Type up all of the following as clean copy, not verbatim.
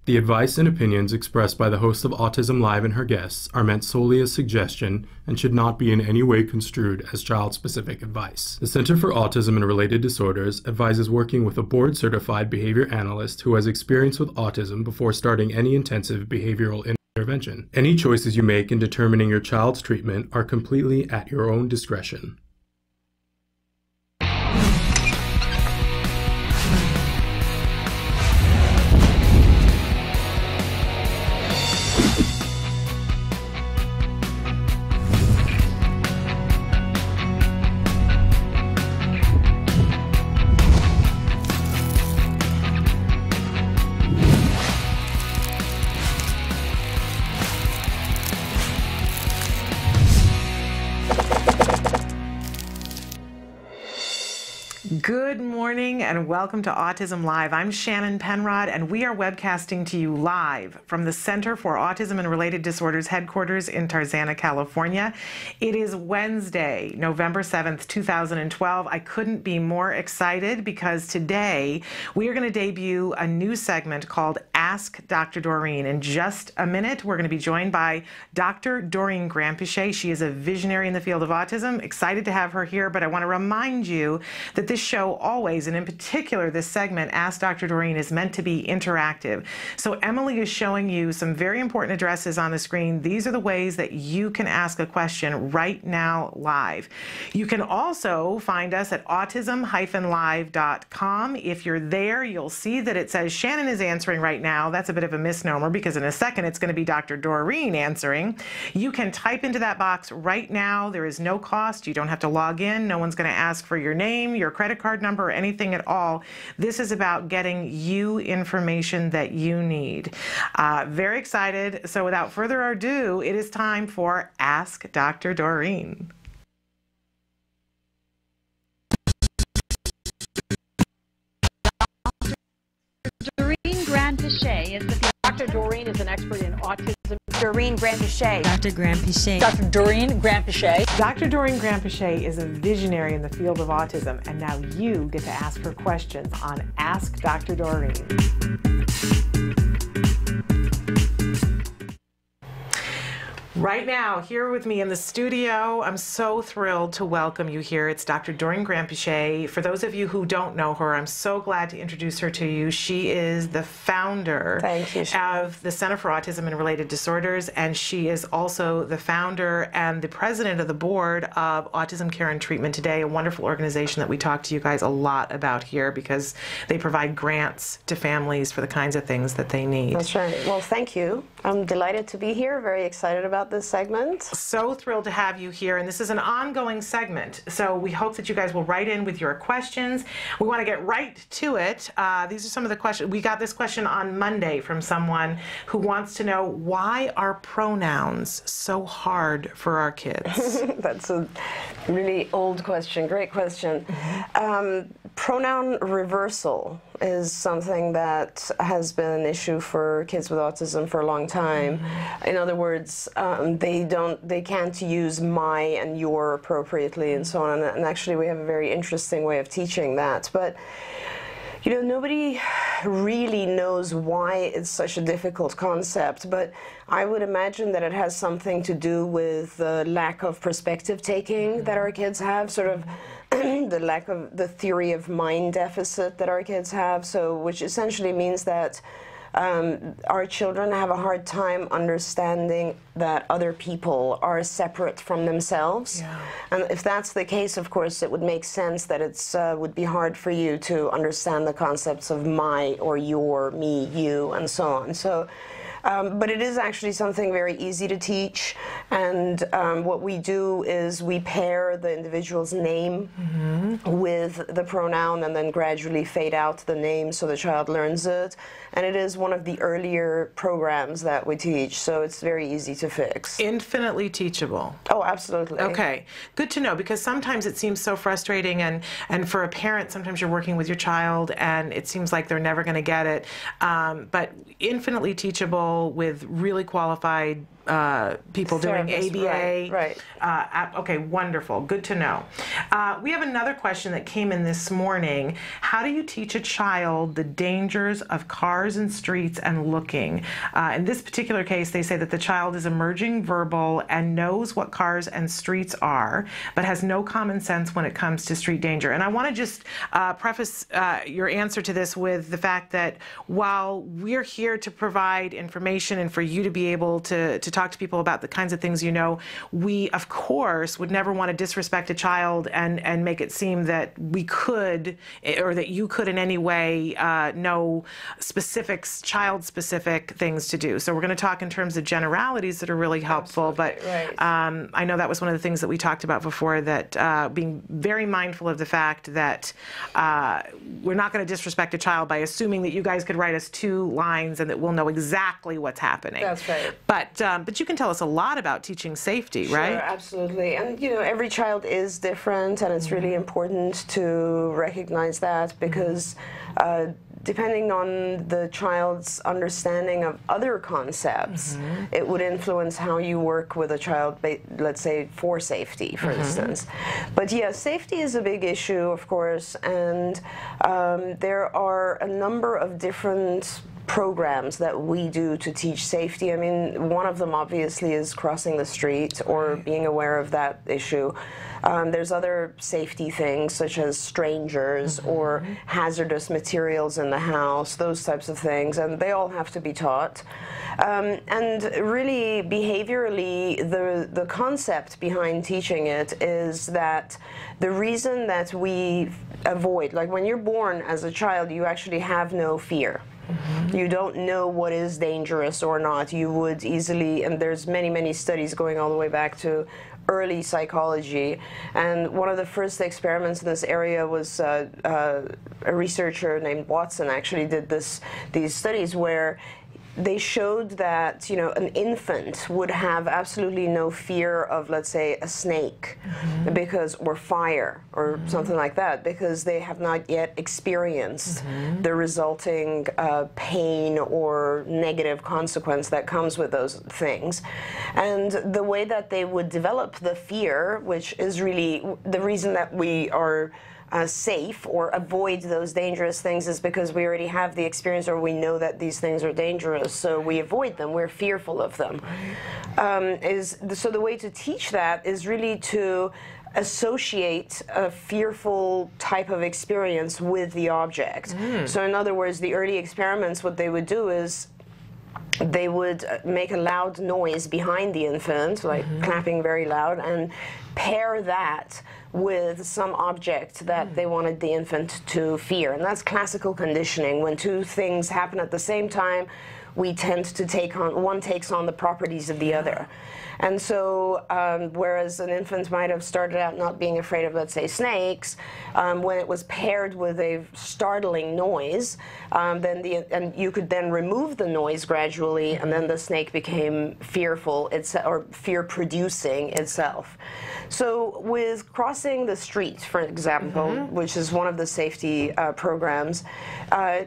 The advice and opinions expressed by the host of Autism Live and her guests are meant solely as suggestion and should not be in any way construed as child-specific advice. The Center for Autism and Related Disorders advises working with a board-certified behavior analyst who has experience with autism before starting any intensive behavioral intervention. Any choices you make in determining your child's treatment are completely at your own discretion. Good morning and welcome to Autism Live. I'm Shannon Penrod and we are webcasting to you live from the Center for Autism and Related Disorders headquarters in Tarzana, California. It is Wednesday, November 7th, 2012. I couldn't be more excited because today we are going to debut a new segment called Ask Dr. Doreen. In just a minute, we're going to be joined by Dr. Doreen Granpeesheh. She is a visionary in the field of autism. Excited to have her here, but I want to remind you that this show always, and in particular this segment, Ask Dr. Doreen, is meant to be interactive. So Emily is showing you some very important addresses on the screen. These are the ways that you can ask a question right now live. You can also find us at autism-live.com. If you're there, you'll see that it says Shannon is answering right now. That's a bit of a misnomer because in a second it's going to be Dr. Doreen answering. You can type into that box right now. There is no cost. You don't have to log in. No one's going to ask for your name, your credit card number, or anything at all. This is about getting you information that you need. Very excited. So without further ado, it is time for Ask Dr. Doreen. Doreen Granpeesheh is the Dr. Doreen is an expert in autism. Doreen Granpeesheh. Dr. Granpeesheh. Dr. Doreen Granpeesheh. Dr. Doreen Granpeesheh is a visionary in the field of autism, and now you get to ask her questions on Ask Dr. Doreen. Right now, here with me in the studio, I'm so thrilled to welcome you here. It's Dr. Doreen Granpeesheh. For those of you who don't know her, I'm so glad to introduce her to you. She is the founder of the Center for Autism and Related Disorders, and she is also the founder and the president of the board of Autism Care and Treatment Today, a wonderful organization that we talk to you guys a lot about here because they provide grants to families for the kinds of things that they need. That's right. Well, thank you. I'm delighted to be here, very excited about this segment. So thrilled to have you here, and this is an ongoing segment, so we hope that you guys will write in with your questions. We want to get right to it. These are some of the questions. We got this question on Monday from someone who wants to know, why are pronouns so hard for our kids? That's a really old question, great question. Pronoun reversal is something that has been an issue for kids with autism for a long time. In other words, they can't use my and your appropriately and so on. And actually, we have a very interesting way of teaching that. But you know, nobody really knows why it's such a difficult concept, but I would imagine that it has something to do with the lack of perspective taking that our kids have, sort of the lack of the theory of mind deficit that our kids have, so which essentially means that our children have a hard time understanding that other people are separate from themselves. Yeah. And if that's the case, of course, it would make sense that it's would be hard for you to understand the concepts of my or your, me, you, and so on. So, but it is actually something very easy to teach, and what we do is we pair the individual's name with the pronoun and then gradually fade out the name so the child learns it. And it is one of the earlier programs that we teach, so it's very easy to fix. Infinitely teachable. Oh, absolutely. Okay, good to know, because sometimes it seems so frustrating, and for a parent, sometimes you're working with your child and it seems like they're never going to get it, but infinitely teachable with really qualified people doing ABA. Right. Okay, wonderful. Good to know. We have another question that came in this morning. How do you teach a child the dangers of cars and streets and looking? In this particular case, they say that the child is emerging verbal and knows what cars and streets are, but has no common sense when it comes to street danger. And I want to just preface your answer to this with the fact that while we're here to provide information and for you to be able to talk to people about the kinds of things you know, we, of course, would never want to disrespect a child and make it seem that we could, or that you could in any way know specifics, child-specific things to do. So we're going to talk in terms of generalities that are really helpful. Absolutely, but right. I know that was one of the things that we talked about before, that being very mindful of the fact that we're not going to disrespect a child by assuming that you guys could write us 2 lines and that we'll know exactly what's happening. That's right. But you can tell us a lot about teaching safety, right? Sure, absolutely. And you know, every child is different, and it's really important to recognize that, because depending on the child's understanding of other concepts, it would influence how you work with a child, let's say, for safety, for instance. But yeah, safety is a big issue, of course, and there are a number of different programs that we do to teach safety. I mean, one of them obviously is crossing the street or being aware of that issue. There's other safety things such as strangers or hazardous materials in the house, those types of things, and they all have to be taught. And really, behaviorally, the concept behind teaching it is that the reason that we avoid, like when you're born as a child, you actually have no fear. You don't know what is dangerous or not. You would easily, and there's many, many studies going all the way back to early psychology, and one of the first experiments in this area was a researcher named Watson actually did these studies where they showed that, you know, an infant would have absolutely no fear of, let's say, a snake or fire or something like that, because they have not yet experienced the resulting pain or negative consequence that comes with those things. And the way that they would develop the fear, which is really the reason that we are safe or avoid those dangerous things, is because we already have the experience, or we know that these things are dangerous, so we avoid them, we're fearful of them. So the way to teach that is really to associate a fearful type of experience with the object. So in other words, the early experiments, what they would do is they would make a loud noise behind the infant, like clapping very loud, and pair that with some object that they wanted the infant to fear. And that's classical conditioning. When 2 things happen at the same time, we tend to one takes on the properties of the other. And so, whereas an infant might have started out not being afraid of, let's say, snakes, when it was paired with a startling noise, and you could then remove the noise gradually, and then the snake became fearful, or fear-producing itself. So, with crossing the street, for example, which is one of the safety programs,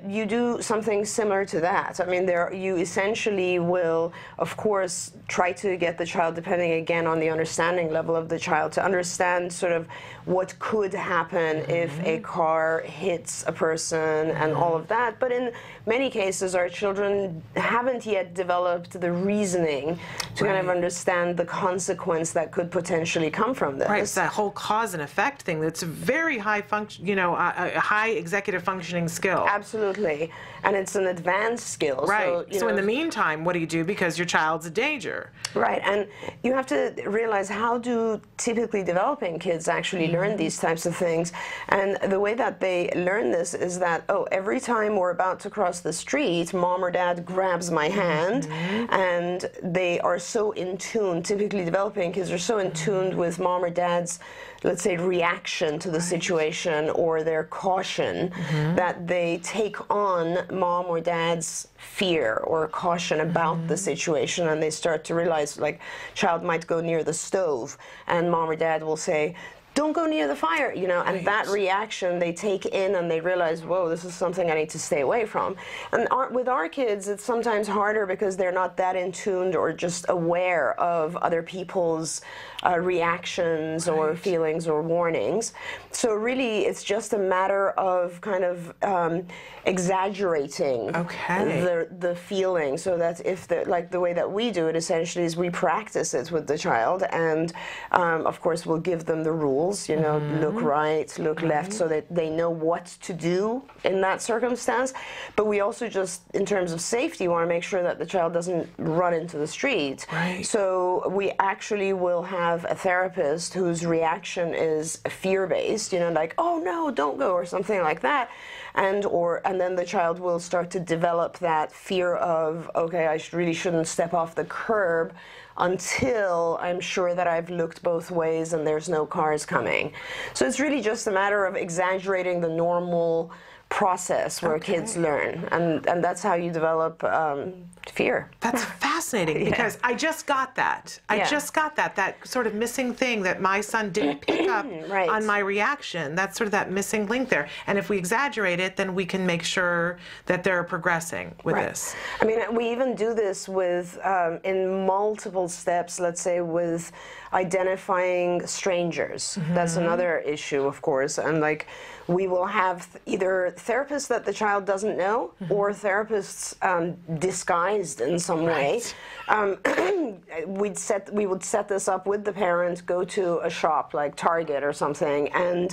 you do something similar to that. I mean, you essentially will, of course, try to get the child, depending again on the understanding level of the child, to understand sort of what could happen if a car hits a person and all of that. But in many cases, our children haven't yet developed the reasoning to kind of understand the consequence that could potentially come from this. Right, it's that whole cause and effect thing. That's a very high function, a high executive functioning skill. Absolutely, and it's an advanced skill. Right. So in the meantime, what do you do? Because your child's a danger. Right, and you have to realize, how do typically developing kids actually learn these types of things? And the way that they learn this is that, every time we're about to cross the street, mom or dad grabs my hand, and they are so in tune, typically developing kids are so in tune with mom or dad's, let's say, reaction to the situation or their caution, that they take on mom or dad's fear or caution about the situation, and they start to realize, like, child might go near the stove and mom or dad will say, don't go near the fire, you know, and that reaction they take in and they realize, whoa, this is something I need to stay away from. And with our kids, it's sometimes harder because they're not that in tuned or just aware of other people's reactions or feelings or warnings. So really, it's just a matter of kind of exaggerating the feeling, so that if like the way that we do it essentially is we practice it with the child, and of course we'll give them the rules, you know, look right, look left, so that they know what to do in that circumstance. But we also just, in terms of safety, want to make sure that the child doesn't run into the street. So we actually will have a therapist whose reaction is fear-based, you know, like, oh no, don't go, or something like that. And then the child will start to develop that fear of, okay, I really shouldn't step off the curb until I'm sure that I've looked both ways and there's no cars coming. So it's really just a matter of exaggerating the normal process where kids learn, and that's how you develop fear. That's fascinating, because I just got that. I just got that sort of missing thing that my son didn't pick up on my reaction. That's sort of that missing link there. And if we exaggerate it, then we can make sure that they're progressing with this. I mean, we even do this with in multiple steps, let's say with identifying strangers. That's another issue, of course, and like we will have either therapists that the child doesn't know or therapists disguised in some way. We would set this up with the parent, go to a shop like Target or something, and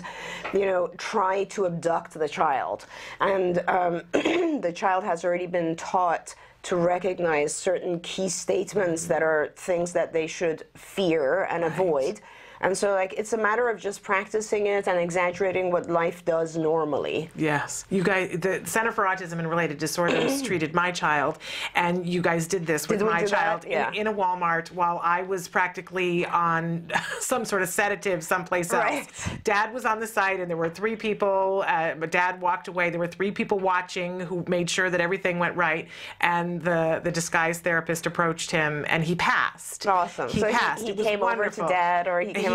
you know, try to abduct the child. And the child has already been taught to recognize certain key statements that are things that they should fear and avoid. And so, like, it's a matter of just practicing it and exaggerating what life does normally. Yes. You guys, the Center for Autism and Related Disorders treated my child, and you guys did this with my child in a Walmart while I was practically on some sort of sedative someplace else. Dad was on the side, and there were 3 people, but Dad walked away. There were 3 people watching who made sure that everything went right, and the disguised therapist approached him, and he passed. Awesome. He so passed. He came over to Dad, or he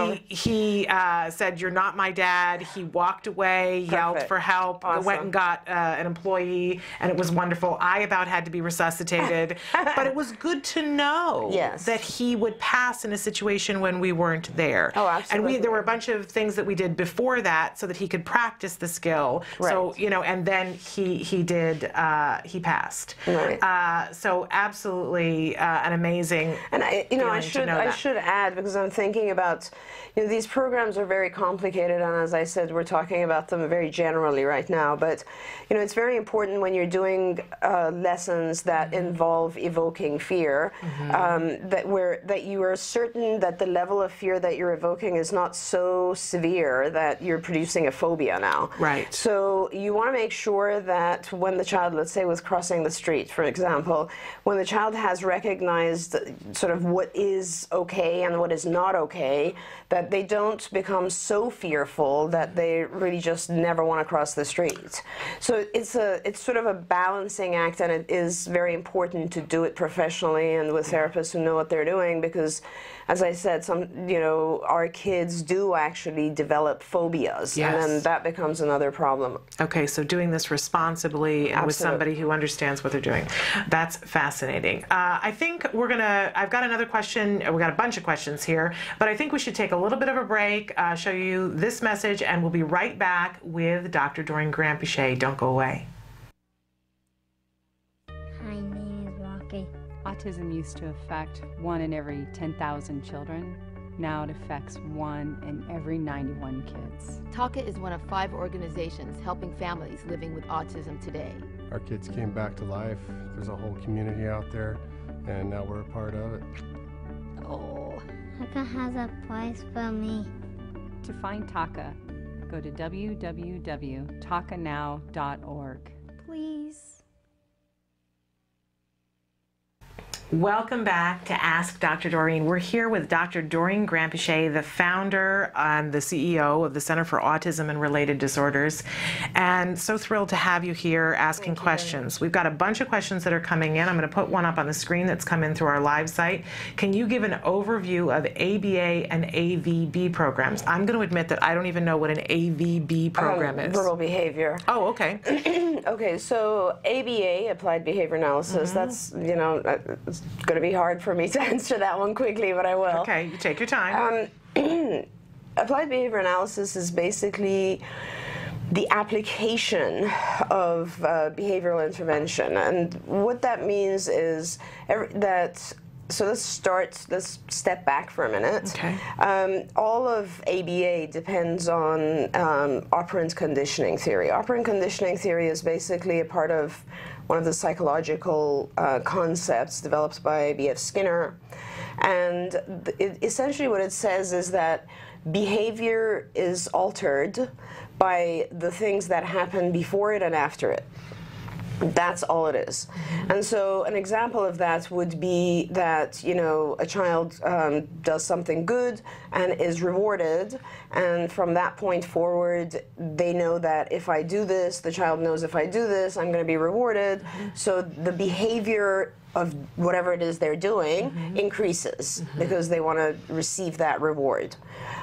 said, "You're not my dad." He walked away, yelled for help, went and got an employee, and it was wonderful. I about had to be resuscitated, but it was good to know that he would pass in a situation when we weren't there. Oh, absolutely. And there were a bunch of things that we did before that so that he could practice the skill. So, you know, and then he passed. So absolutely an amazing. And I should add, because I'm thinking about, you know, these programs are very complicated, and as I said, we're talking about them very generally right now, but you know, it's very important when you're doing lessons that involve evoking fear, that you are certain that the level of fear that you're evoking is not so severe that you're producing a phobia now. So you want to make sure that when the child, let's say, was crossing the street, for example, when the child has recognized sort of what is okay and what is not okay, that they don't become so fearful that they really just never want to cross the street. So it's sort of a balancing act, and it is very important to do it professionally and with therapists who know what they're doing, because as I said, our kids do actually develop phobias, and then that becomes another problem. Okay, so doing this responsibly and with somebody who understands what they're doing. That's fascinating. I think I've got another question. We've got a bunch of questions here, but I think we should take a little bit of a break, show you this message, and we'll be right back with Dr. Doreen Granpeesheh. Don't go away. My name is Rocky. Autism used to affect 1 in every 10,000 children. Now it affects 1 in every 91 kids. TACA is one of 5 organizations helping families living with autism today. Our kids came back to life. There's a whole community out there, and now we're a part of it. Oh, TACA has a place for me. To find TACA, go to www.tacanow.org. Please. Welcome back to Ask Dr. Doreen. We're here with Dr. Doreen Granpeesheh, the founder and the CEO of the Center for Autism and Related Disorders. And so thrilled to have you here asking questions. We've got a bunch of questions that are coming in. I'm going to put one up on the screen that's come in through our live site. Can you give an overview of ABA and AVB programs? I'm going to admit that I don't even know what an AVB program is. Verbal behavior. Oh, okay. Okay, so ABA, Applied Behavior Analysis, that's, you know, it's going to be hard for me to answer that one quickly, but I will. Okay, you take your time. Applied behavior analysis is basically the application of behavioral intervention. And what that means is so let's step back for a minute. Okay. All of ABA depends on operant conditioning theory. Operant conditioning theory is basically a part of one of the psychological concepts developed by B.F. Skinner. And essentially what it says is that behavior is altered by the things that happen before it and after it. That's all it is. And so an example of that would be that, you know, a child does something good and is rewarded, and from that point forward, they know that if I do this, the child knows if I do this, I'm going to be rewarded. So the behavior of whatever it is they're doing increases because they want to receive that reward.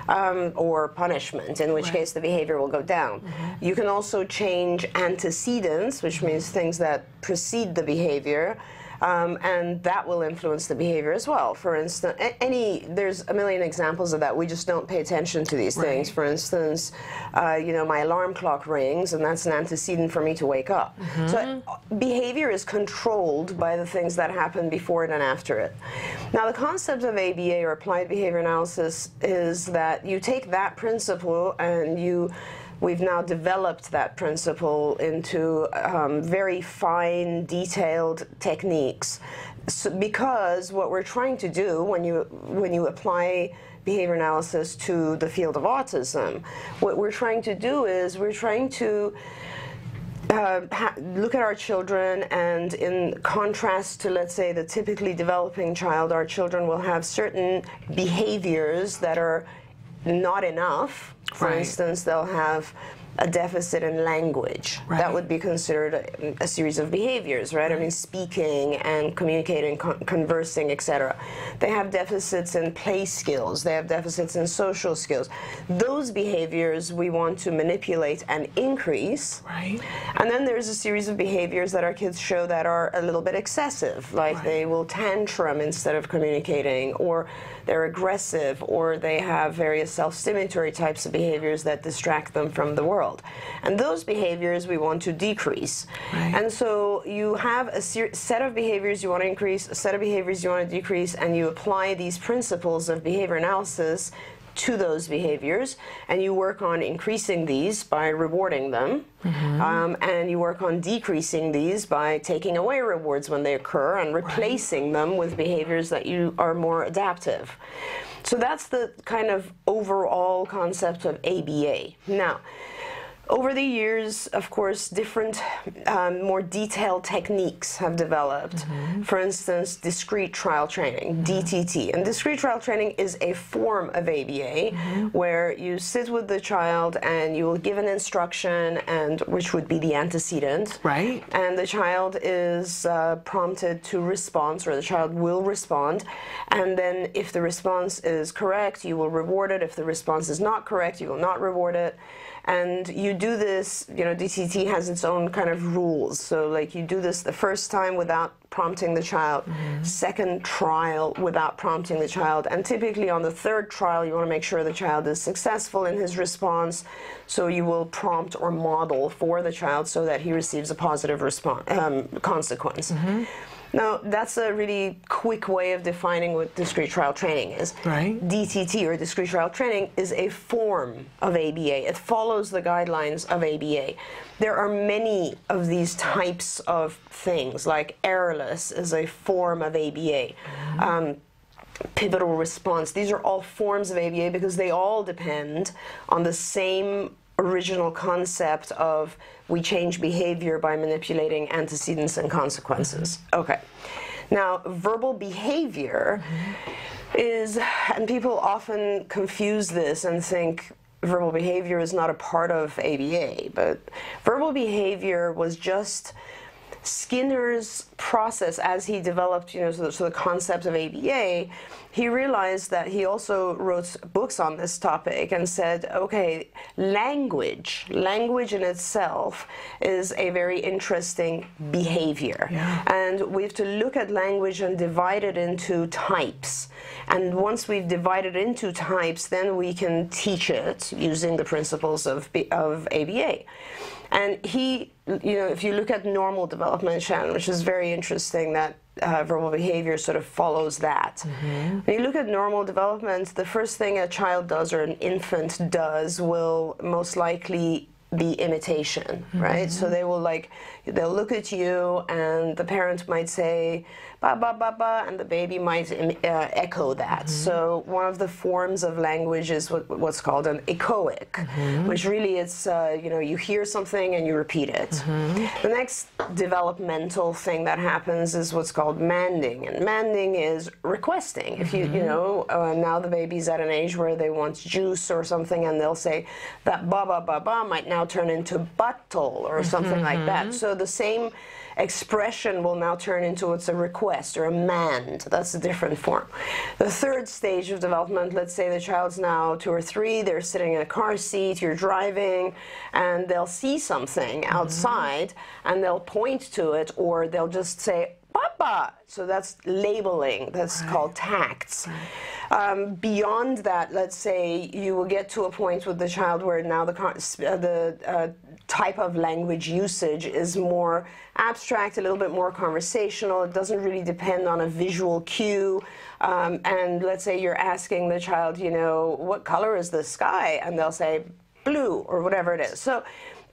Or punishment, in which case the behavior will go down. You can also change antecedents, which means things that precede the behavior, and that will influence the behavior as well. For instance, there's a million examples of that. We just don't pay attention to these things. For instance, you know, my alarm clock rings, and that's an antecedent for me to wake up. So behavior is controlled by the things that happen before it and after it. Now, the concept of ABA, or Applied Behavior Analysis, is that you take that principle and we've now developed that principle into very fine, detailed techniques. So, because what we're trying to do when you apply behavior analysis to the field of autism, what we're trying to do is we're trying to look at our children, and in contrast to, let's say, the typically developing child, our children will have certain behaviors that are not enough. For instance, they'll have a deficit in language. That would be considered a series of behaviors, right? I mean, speaking and communicating, conversing, etc. They have deficits in play skills. They have deficits in social skills. Those behaviors we want to manipulate and increase. And then there's a series of behaviors that our kids show that are a little bit excessive, like they will tantrum instead of communicating, or they're aggressive, or they have various self-stimulatory types of behaviors that distract them from the world. And those behaviors we want to decrease. And so you have a set of behaviors you want to increase, a set of behaviors you want to decrease, and you apply these principles of behavior analysis to those behaviors, and you work on increasing these by rewarding them, and you work on decreasing these by taking away rewards when they occur and replacing them with behaviors that you are more adaptive. So that's the kind of overall concept of ABA. Now, over the years, of course, different more detailed techniques have developed. For instance, discrete trial training, DTT. And discrete trial training is a form of ABA where you sit with the child and you will give an instruction, and which would be the antecedent. And the child is prompted to respond, or the child will respond. And then if the response is correct, you will reward it. If the response is not correct, you will not reward it. And you do this, you know, DTT has its own kind of rules. So, like, you do this the first time without prompting the child, second trial without prompting the child, and typically on the third trial you want to make sure the child is successful in his response, so you will prompt or model for the child so that he receives a positive consequence. Now, that's a really quick way of defining what discrete trial training is. DTT, or discrete trial training, is a form of ABA. It follows the guidelines of ABA. There are many of these types of things, like errorless is a form of ABA. Pivotal response, these are all forms of ABA because they all depend on the same original concept of we change behavior by manipulating antecedents and consequences. Okay. Now, verbal behavior is, and people often confuse this and think verbal behavior is not a part of ABA, but verbal behavior was just Skinner's process as he developed, so the concept of ABA. He realized that he also wrote books on this topic and said, okay, language in itself is a very interesting behavior. Yeah. And we have to look at language and divide it into types. And once we've divided into types, then we can teach it using the principles of ABA. And he, if you look at normal development, Shannon, which is very interesting that verbal behavior sort of follows that. When you look at normal development, the first thing a child does or an infant does will most likely be imitation, right? So they will they'll look at you and the parent might say, ba, ba, ba, ba, and the baby might echo that. So one of the forms of language is what's called an echoic, which really is, you hear something and you repeat it. The next developmental thing that happens is what's called manding, and manding is requesting. If now the baby's at an age where they want juice or something, and they'll say that ba, ba, ba, ba might now turn into bottle or something like that. So the same expression will now turn into what's a request or a mand. That's a different form. The third stage of development, let's say the child's now 2 or 3, they're sitting in a car seat, you're driving, and they'll see something outside and they'll point to it, or they'll just say, Papa. So that's labeling. That's called tacts. Beyond that, let's say you will get to a point with the child where now the type of language usage is more abstract, a little bit more conversational. It doesn't really depend on a visual cue. And let's say you're asking the child, what color is the sky? And they'll say blue or whatever it is. So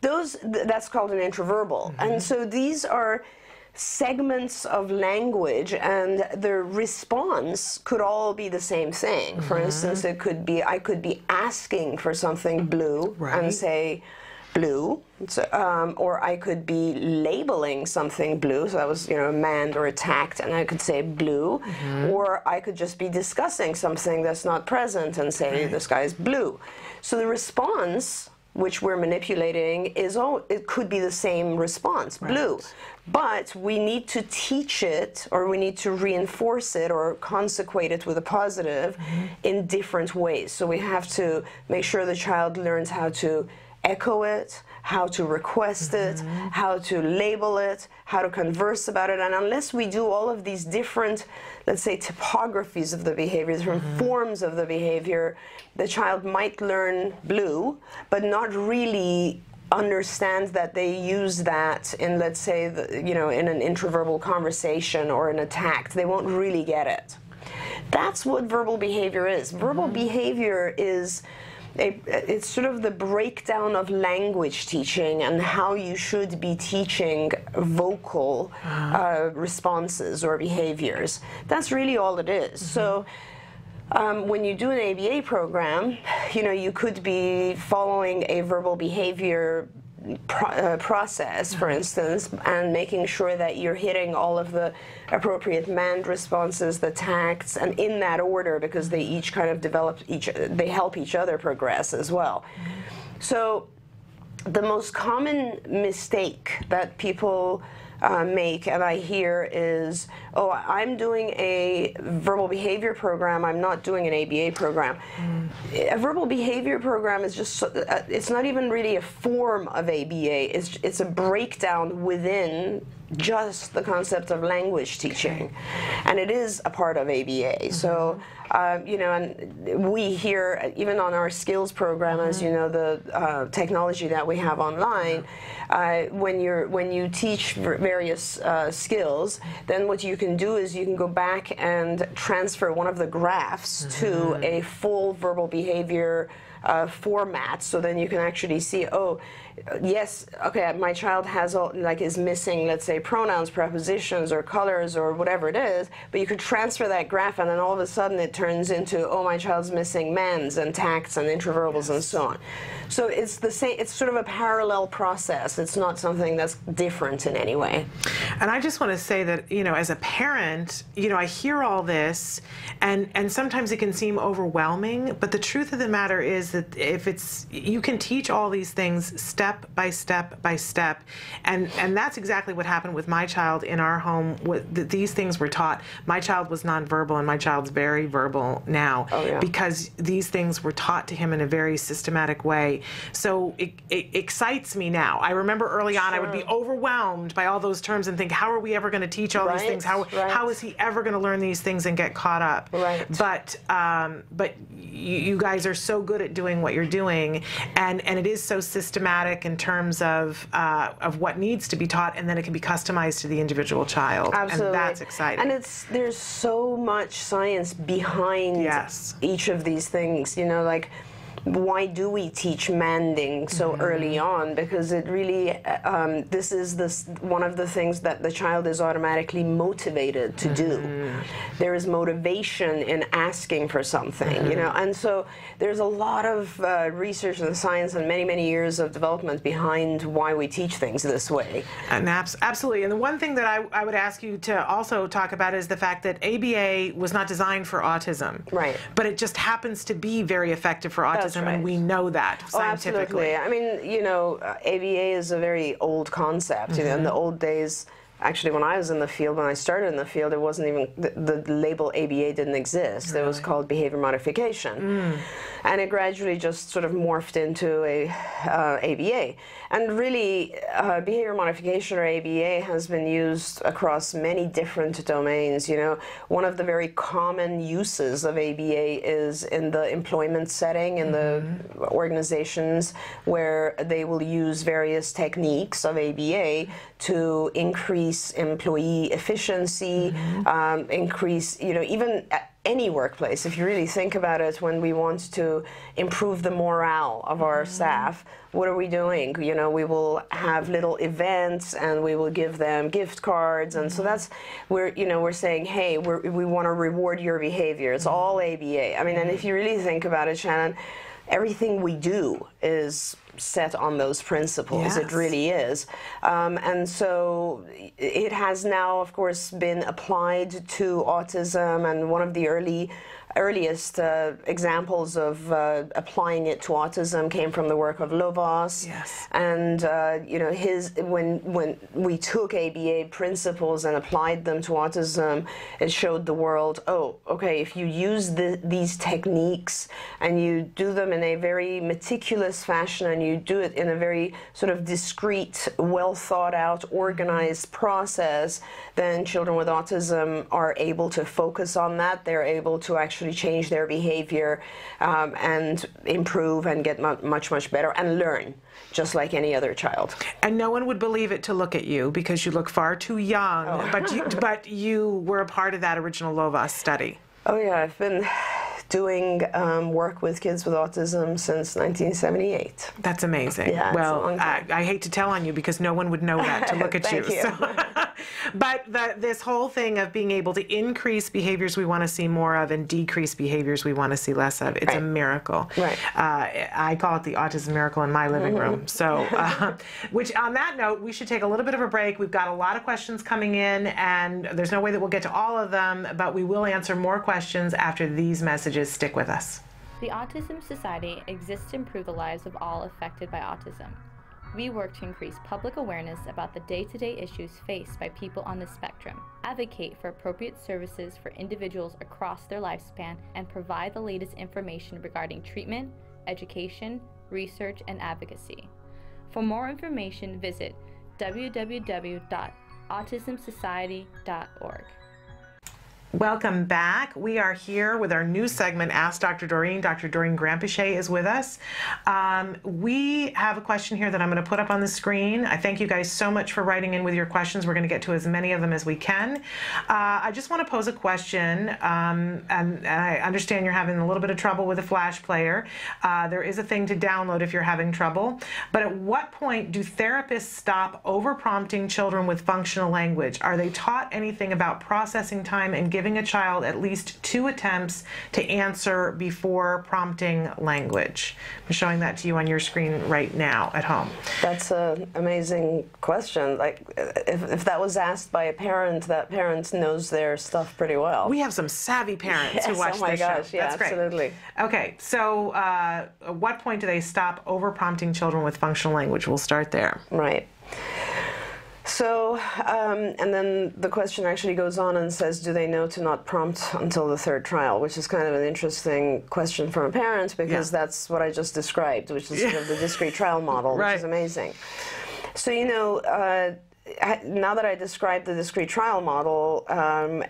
that's called an intraverbal. And so these are segments of language, and the response could all be the same thing. For instance, it could be, I could be asking for something blue and say blue, or I could be labeling something blue, so that was a mand or a tact, and I could say blue, or I could just be discussing something that's not present and say the sky is blue. So the response which we're manipulating it could be the same response, blue. But we need to teach it, or we need to reinforce it or consecrate it with a positive in different ways. So we have to make sure the child learns how to echo it, how to request it, how to label it, how to converse about it. And unless we do all of these different, let's say, typographies of the behavior, different forms of the behavior, the child might learn blue, but not really understand that they use that in, let's say, in an intraverbal conversation or in a tact. They won't really get it. That's what verbal behavior is. Verbal behavior is it's sort of the breakdown of language teaching and how you should be teaching vocal responses or behaviors. That's really all it is. So when you do an ABA program, you could be following a verbal behavior process, for instance, and making sure that you're hitting all of the appropriate mand responses, the tacts, and in that order, because they each kind of they help each other progress as well. So the most common mistake that people make, and I hear, is, oh, I'm doing a verbal behavior program, I'm not doing an ABA program. A verbal behavior program is just, it's not even really a form of ABA, it's a breakdown within just the concept of language teaching. And it is a part of ABA. So, and we here, even on our skills program, as you know, the technology that we have online, when you teach various skills, then what you can do is you can go back and transfer one of the graphs to a full verbal behavior format, so then you can actually see, oh, yes, okay, my child has is missing, let's say, pronouns, prepositions, or colors, or whatever it is, but you could transfer that graph, and then all of a sudden it turns into, oh, my child's missing mens and tacts and interverbals and so on. So it's the same. It's sort of a parallel process. It's not something that's different in any way. And I just want to say that, you know, as a parent, you know, I hear all this, and sometimes it can seem overwhelming, but the truth of the matter is that you can teach all these things step by step by step, and that's exactly what happened with my child in our home. These things were taught. My child was nonverbal, and my child's very verbal now, because these things were taught to him in a very systematic way. So it excites me now. I remember early on I would be overwhelmed by all those terms and think, how are we ever going to teach all these things? How is he ever going to learn these things and get caught up? But you guys are so good at doing what you're doing, and it is so systematic in terms of what needs to be taught, and then it can be customized to the individual child. Absolutely. And that's exciting. And there's so much science behind each of these things, you know, like, why do we teach manding so early on? Because it really, this is one of the things that the child is automatically motivated to do. There is motivation in asking for something, you know, and so there's a lot of research and science and many, many years of development behind why we teach things this way. And absolutely. And the one thing that I would ask you to also talk about is the fact that ABA was not designed for autism. But it just happens to be very effective for autism. And we know that scientifically. Oh, absolutely. I mean, you know, ABA is a very old concept. You know, in the old days, actually, when I was in the field, when I started in the field, it wasn't even, the label ABA didn't exist. It was called behavior modification. And it gradually just sort of morphed into a ABA. And really, behavior modification, or ABA, has been used across many different domains. You know, one of the very common uses of ABA is in the employment setting, in the organizations, where they will use various techniques of ABA to increase employee efficiency, increase, you know, even any workplace, if you really think about it, when we want to improve the morale of our staff, what are we doing? You know, we will have little events, and we will give them gift cards, and so that's, we're saying, hey, we want to reward your behavior. It's all ABA. I mean, and if you really think about it, Shannon, everything we do is set on those principles. It really is. And so it has now, of course, been applied to autism, and one of the earliest examples of applying it to autism came from the work of Lovas. And you know, when we took ABA principles and applied them to autism, it showed the world, oh, okay, if you use these techniques and you do them in a very meticulous fashion, and you do it in a very sort of discreet, well thought out, organized process, then children with autism are able to focus on that. They're able to actually change their behavior and improve and get much, much better and learn, just like any other child. And no one would believe it to look at you, because you look far too young, but you were a part of that original Lovas study. Oh yeah, I've been doing work with kids with autism since 1978. That's amazing. Yeah, well, I hate to tell on you, because no one would know that to look at you. Thank you. So, but this whole thing of being able to increase behaviors we want to see more of and decrease behaviors we want to see less of, it's a miracle. I call it the autism miracle in my living room. So, which on that note, we should take a little bit of a break. We've got a lot of questions coming in, and there's no way that we'll get to all of them, but we will answer more questions after these messages. Stick with us. The Autism Society exists to improve the lives of all affected by autism. We work to increase public awareness about the day-to-day issues faced by people on the spectrum, advocate for appropriate services for individuals across their lifespan, and provide the latest information regarding treatment, education, research, and advocacy. For more information, visit www.autismsociety.org. Welcome back. We are here with our new segment, Ask Dr. Doreen. Dr. Doreen Granpeesheh is with us. We have a question here that I'm going to put up on the screen. I thank you guys so much for writing in with your questions. We're going to get to as many of them as we can. I just want to pose a question, and I understand you're having a little bit of trouble with a Flash player. There is a thing to download if you're having trouble. But at what point do therapists stop over-prompting children with functional language? Are they taught anything about processing time and giving a child at least 2 attempts to answer before prompting language? I'm showing that to you on your screen right now at home. That's an amazing question. Like, if that was asked by a parent, that parent knows their stuff pretty well. We have some savvy parents who watch oh my this gosh, show. yeah, That's great. absolutely. Okay, so at what point do they stop over-prompting children with functional language? We'll start there. Right. So, and then the question actually goes on and says, do they know to not prompt until the 3rd trial? Which is kind of an interesting question from a parent, because that's what I just described, which is sort of the discrete trial model, which is amazing. So, you know, now that I described the discrete trial model,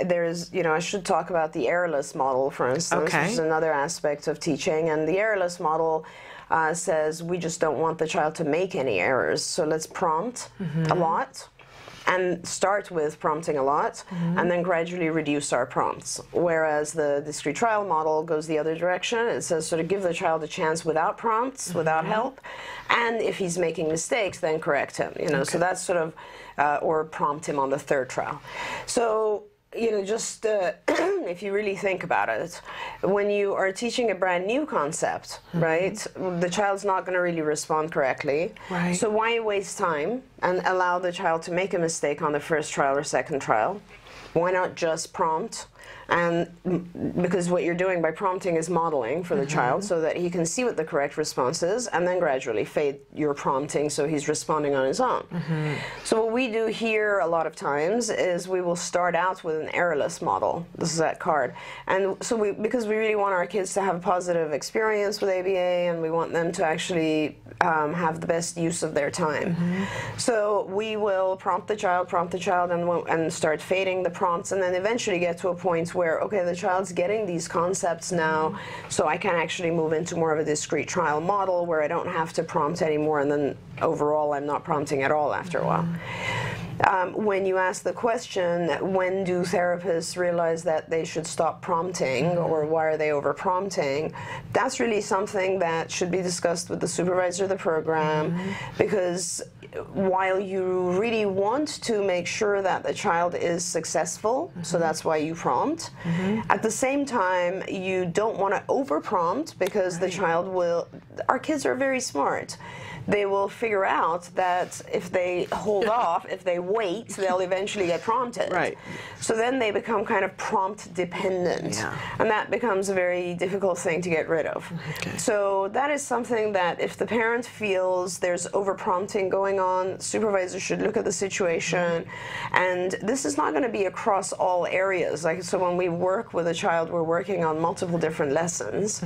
there's, you know, I should talk about the errorless model, for instance, which is another aspect of teaching. And the errorless model says we just don't want the child to make any errors. So let's prompt a lot and start with prompting a lot and then gradually reduce our prompts. Whereas the discrete trial model goes the other direction. It says sort of give the child a chance without prompts, without help, and if he's making mistakes, then correct him. You know, so that's sort of, or prompt him on the 3rd trial. So, you know, just if you really think about it, when you are teaching a brand new concept, right, the child's not going to really respond correctly. Right. So why waste time and allow the child to make a mistake on the 1st trial or 2nd trial? Why not just prompt? And because what you're doing by prompting is modeling for the child so that he can see what the correct response is, and then gradually fade your prompting so he's responding on his own. So what we do here a lot of times is we will start out with an errorless model. This is that card. And so because we really want our kids to have a positive experience with ABA, and we want them to actually have the best use of their time. So we will prompt the child, and start fading the prompts, and then eventually get to a point where, okay, the child's getting these concepts now, so I can actually move into more of a discrete trial model where I don't have to prompt anymore, and then overall I'm not prompting at all after a while. When you ask the question, when do therapists realize that they should stop prompting, or why are they over-prompting, that's really something that should be discussed with the supervisor of the program, because while you really want to make sure that the child is successful, so that's why you prompt, at the same time, you don't want to over-prompt, because the child will, our kids are very smart. They will figure out that if they hold off, if they wait, they'll eventually get prompted. Right. So then they become kind of prompt dependent. And that becomes a very difficult thing to get rid of. So that is something that if the parent feels there's over-prompting going on, supervisors should look at the situation. And this is not going to be across all areas. Like, so when we work with a child, we're working on multiple different lessons.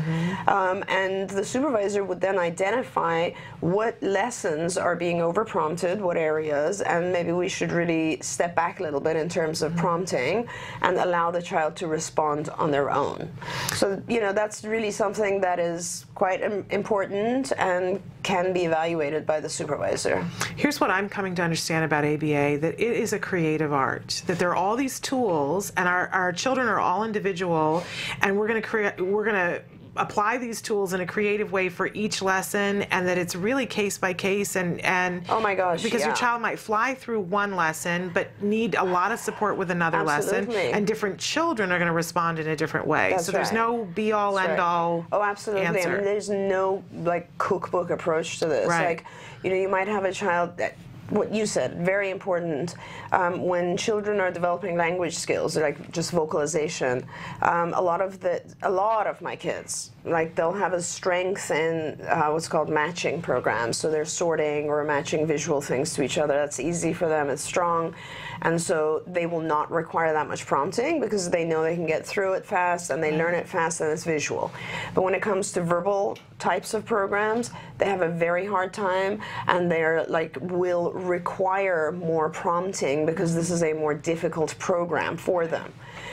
And the supervisor would then identify what lessons are being over-prompted, what areas, and maybe we should really step back a little bit in terms of prompting and allow the child to respond on their own. So, you know, that's really something that is quite important and can be evaluated by the supervisor. Here's what I'm coming to understand about ABA, that it is a creative art, that there are all these tools, and our children are all individual, and we're going to apply these tools in a creative way for each lesson, and that it's really case by case, and oh my gosh, because your child might fly through one lesson but need a lot of support with another lesson, and different children are going to respond in a different way. So there's no be all end all answer. I mean, there's no like cookbook approach to this. Like, you know, you might have a child that, what you said, very important. When children are developing language skills, like just vocalization, a lot of my kids, like, they'll have a strength in what's called matching programs. So they're sorting or matching visual things to each other. That's easy for them. It's strong. And so they will not require that much prompting because they know they can get through it fast and they learn it fast and it's visual. But when it comes to verbal types of programs, they have a very hard time, and they're like will require more prompting because this is a more difficult program for them.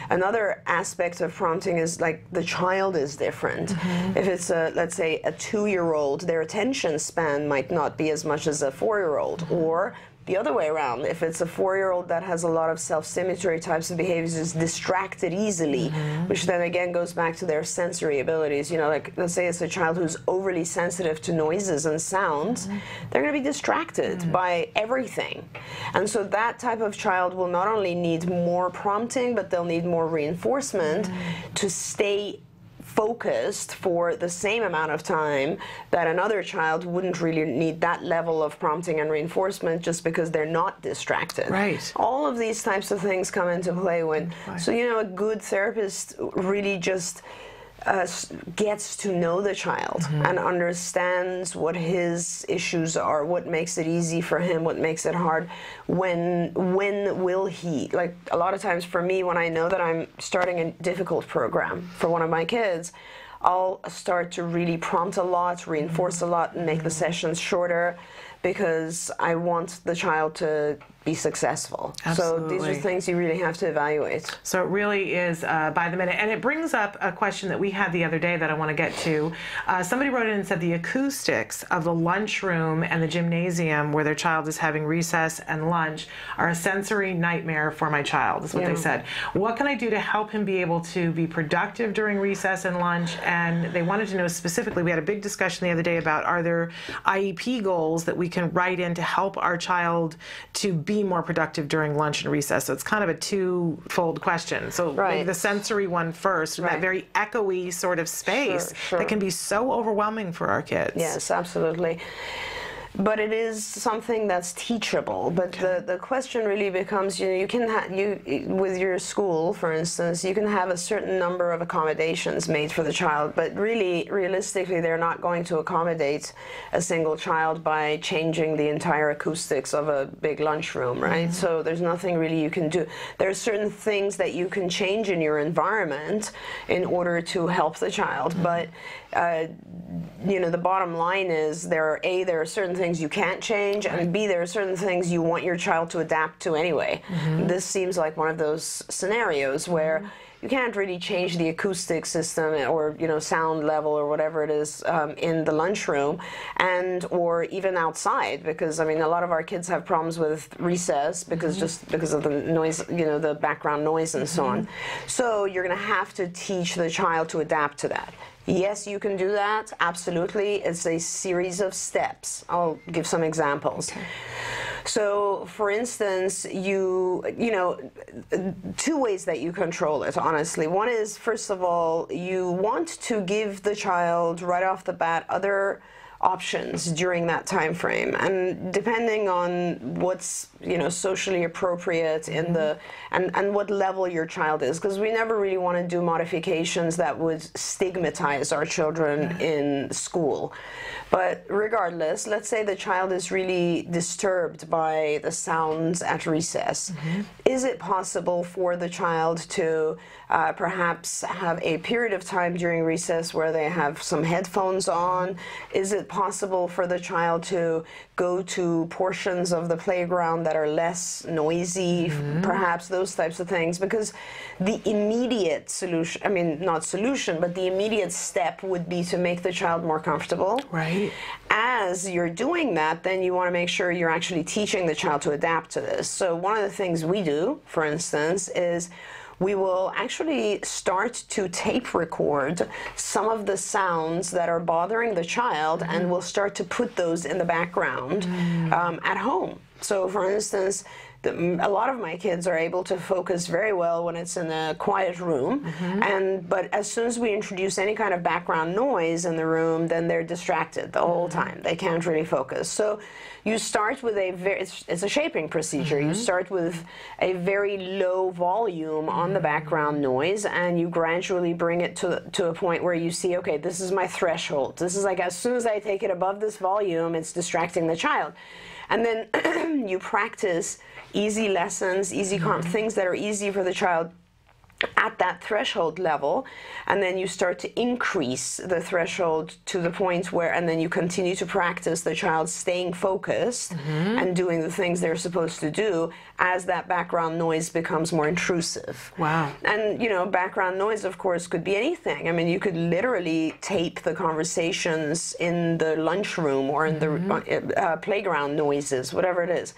Another aspect of prompting is like the child is different. If it's let's say a 2-year-old, their attention span might not be as much as a 4-year-old, or the other way around. If it's a 4-year-old that has a lot of self-stimulatory types of behaviors, is distracted easily, which then again goes back to their sensory abilities. You know, like let's say it's a child who's overly sensitive to noises and sounds, they're going to be distracted by everything. And so that type of child will not only need more prompting, but they'll need more reinforcement to stay focused for the same amount of time that another child wouldn't really need that level of prompting and reinforcement just because they're not distracted. Right. All of these types of things come into play when, so you know, a good therapist really just gets to know the child and understands what his issues are, what makes it easy for him, what makes it hard, when will he, like a lot of times for me, when I know that I'm starting a difficult program for one of my kids, I'll start to really prompt a lot, reinforce a lot, and make the sessions shorter because I want the child to be successful. Absolutely. So these are things you really have to evaluate. So it really is by the minute. And it brings up a question that we had the other day that I want to get to. Somebody wrote in and said the acoustics of the lunchroom and the gymnasium where their child is having recess and lunch are a sensory nightmare for my child, is what they said. What can I do to help him be able to be productive during recess and lunch? And they wanted to know specifically, we had a big discussion the other day about, are there IEP goals that we can write in to help our child to be more productive during lunch and recess? So it's kind of a two-fold question. So maybe the sensory one first, that very echoey sort of space that can be so overwhelming for our kids. Yes, absolutely. But it is something that's teachable. But the question really becomes, you know, you can with your school, for instance, you can have a certain number of accommodations made for the child, but really, realistically, they're not going to accommodate a single child by changing the entire acoustics of a big lunchroom, right? So there's nothing really you can do. There are certain things that you can change in your environment in order to help the child, but you know, the bottom line is there are certain things you can't change, and B, there are certain things you want your child to adapt to anyway. This seems like one of those scenarios where you can't really change the acoustic system or, you know, sound level or whatever it is in the lunchroom or even outside, because I mean a lot of our kids have problems with recess because because of the noise, you know, the background noise and so on. So you're going to have to teach the child to adapt to that. Yes, you can do that, absolutely. It's a series of steps. I'll give some examples. So, for instance, you know, two ways that you control it, honestly. One is, first of all, you want to give the child right off the bat other options during that time frame, and depending on what's, you know, socially appropriate in the and what level your child is, because we never really want to do modifications that would stigmatize our children in school. But regardless, let's say the child is really disturbed by the sounds at recess. Is it possible for the child to perhaps have a period of time during recess where they have some headphones on? Is it possible for the child to go to portions of the playground that are less noisy, perhaps those types of things? Because the immediate solution, I mean, not solution, but the immediate step would be to make the child more comfortable. Right. As you're doing that, then you want to make sure you're actually teaching the child to adapt to this. So one of the things we do, for instance, is we will actually start to tape record some of the sounds that are bothering the child, and we'll start to put those in the background at home. So, for instance, a lot of my kids are able to focus very well when it's in a quiet room, but as soon as we introduce any kind of background noise in the room, then they're distracted the whole time. They can't really focus. So you start with it's a shaping procedure. You start with a very low volume on the background noise, and you gradually bring it to a point where you see, okay, this is my threshold. This is like, as soon as I take it above this volume, it's distracting the child. And then you practice easy lessons, things that are easy for the child at that threshold level, and then you start to increase the threshold to the point where, and then you continue to practice the child staying focused and doing the things they're supposed to do as that background noise becomes more intrusive. Wow. And, you know, background noise, of course, could be anything. I mean, you could literally tape the conversations in the lunchroom or in the playground noises, whatever it is.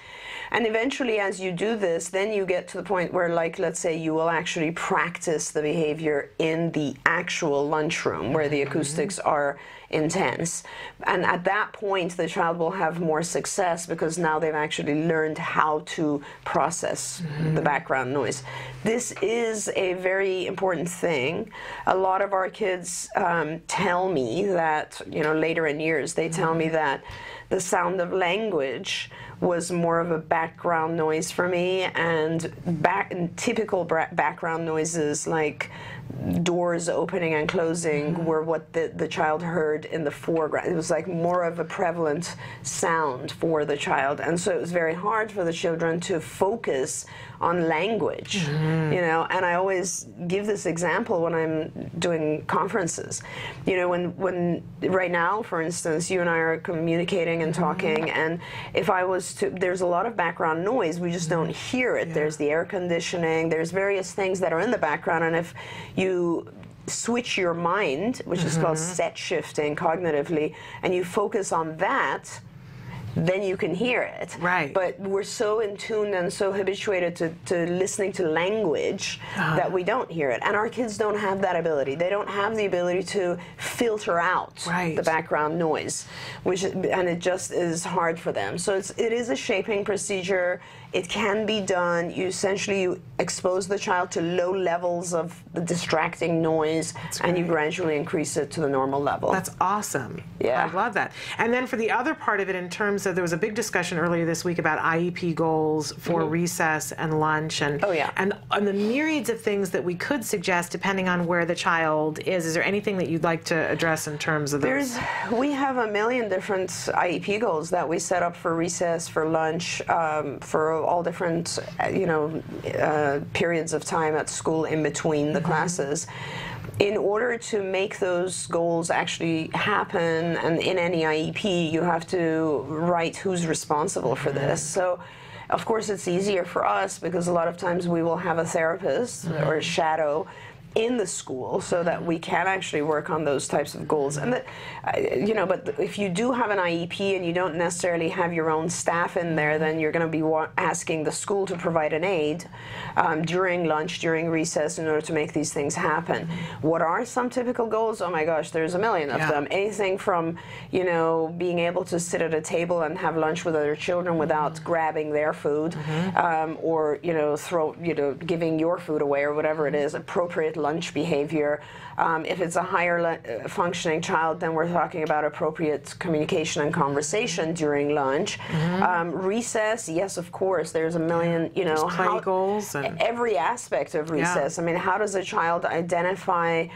And eventually, as you do this, then you get to the point where, like, let's say you will actually practice the behavior in the actual lunchroom where the acoustics are intense. And at that point, the child will have more success because now they've actually learned how to process the background noise. This is a very important thing. A lot of our kids tell me that, you know, later in years, they tell me that the sound of language was more of a background noise for me, and typical background noises like doors opening and closing were what the child heard in the foreground. It was like more of a prevalent sound for the child, and so it was very hard for the children to focus on language, you know. And I always give this example when I'm doing conferences. You know, when right now, for instance, you and I are communicating and talking, and if I was to, there's a lot of background noise, we just don't hear it. There's the air conditioning, there's various things that are in the background, and if you switch your mind, which is called set shifting cognitively, and you focus on that, then you can hear it. Right. But we're so in tune and so habituated to listening to language that we don't hear it. And our kids don't have that ability. They don't have the ability to filter out the background noise, and it just is hard for them. So it is a shaping procedure. It can be done. You essentially expose the child to low levels of the distracting noise, and you gradually increase it to the normal level. That's awesome. Yeah. I love that. And then for the other part of it, in terms of, there was a big discussion earlier this week about IEP goals for recess and lunch, and and the myriads of things that we could suggest depending on where the child is. Is there anything that you'd like to address in terms of those? We have a million different IEP goals that we set up for recess, for lunch, for all different, you know, periods of time at school in between the classes. In order to make those goals actually happen, and in any IEP, you have to write who's responsible for this. So, of course, it's easier for us because a lot of times we will have a therapist or a shadow in the school so that we can actually work on those types of goals. And you know, but if you do have an IEP and you don't necessarily have your own staff in there, then you're going to be asking the school to provide an aid during lunch, during recess, in order to make these things happen. What are some typical goals? Oh my gosh, there's a million of them. Anything from, you know, being able to sit at a table and have lunch with other children without grabbing their food, or, you know, giving your food away, or whatever it is, appropriate lunch behavior. If it's a higher functioning child, then we're talking about appropriate communication and conversation during lunch. Recess, yes, of course, there's a million, you know, play goals and every aspect of recess. I mean, how does a child identify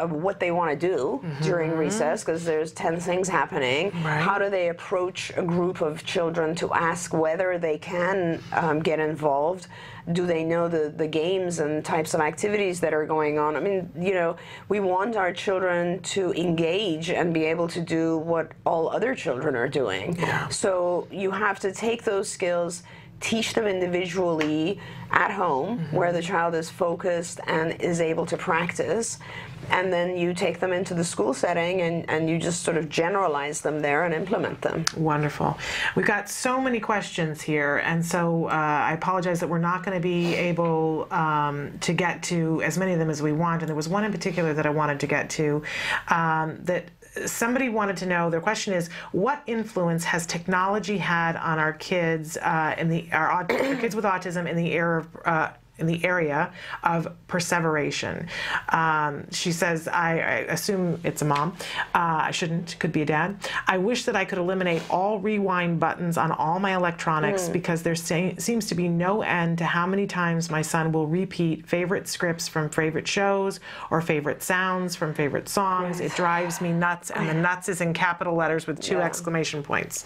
what they want to do during recess, because there's 10 things happening. How do they approach a group of children to ask whether they can get involved? Do they know the games and types of activities that are going on? I mean, you know, we want our children to engage and be able to do what all other children are doing. So you have to take those skills, teach them individually at home, where the child is focused and is able to practice, and then you take them into the school setting and you just sort of generalize them there and implement them. Wonderful. We've got so many questions here, and so I apologize that we're not going to be able to get to as many of them as we want, and there was one in particular that I wanted to get to that somebody wanted to know. Their question is, what influence has technology had on our kids our kids with autism in the area of perseveration? She says, I assume it's a mom. I shouldn't, could be a dad. I wish that I could eliminate all rewind buttons on all my electronics because there seems to be no end to how many times my son will repeat favorite scripts from favorite shows or favorite sounds from favorite songs. It drives me nuts, and the nuts is in capital letters with 2 exclamation points.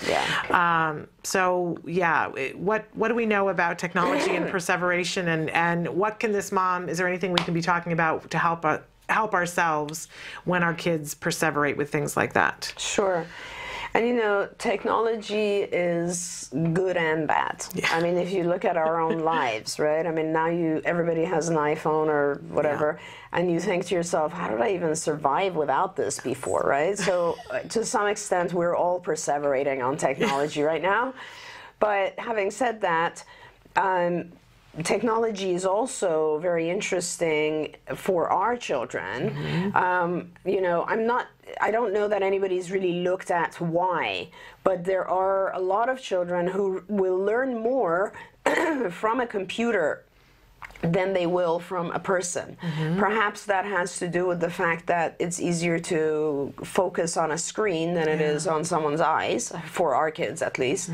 So yeah, what do we know about technology and perseveration, and And what can this mom, is there anything we can be talking about to help ourselves when our kids perseverate with things like that? Sure. And you know, technology is good and bad. Yeah. I mean, if you look at our own lives, right? I mean, now everybody has an iPhone or whatever, and you think to yourself, how did I even survive without this before, right? So to some extent, we're all perseverating on technology right now. But having said that, technology is also very interesting for our children. You know, I don't know that anybody's really looked at why, but there are a lot of children who will learn more from a computer than they will from a person. Perhaps that has to do with the fact that it's easier to focus on a screen than it is on someone's eyes, for our kids at least.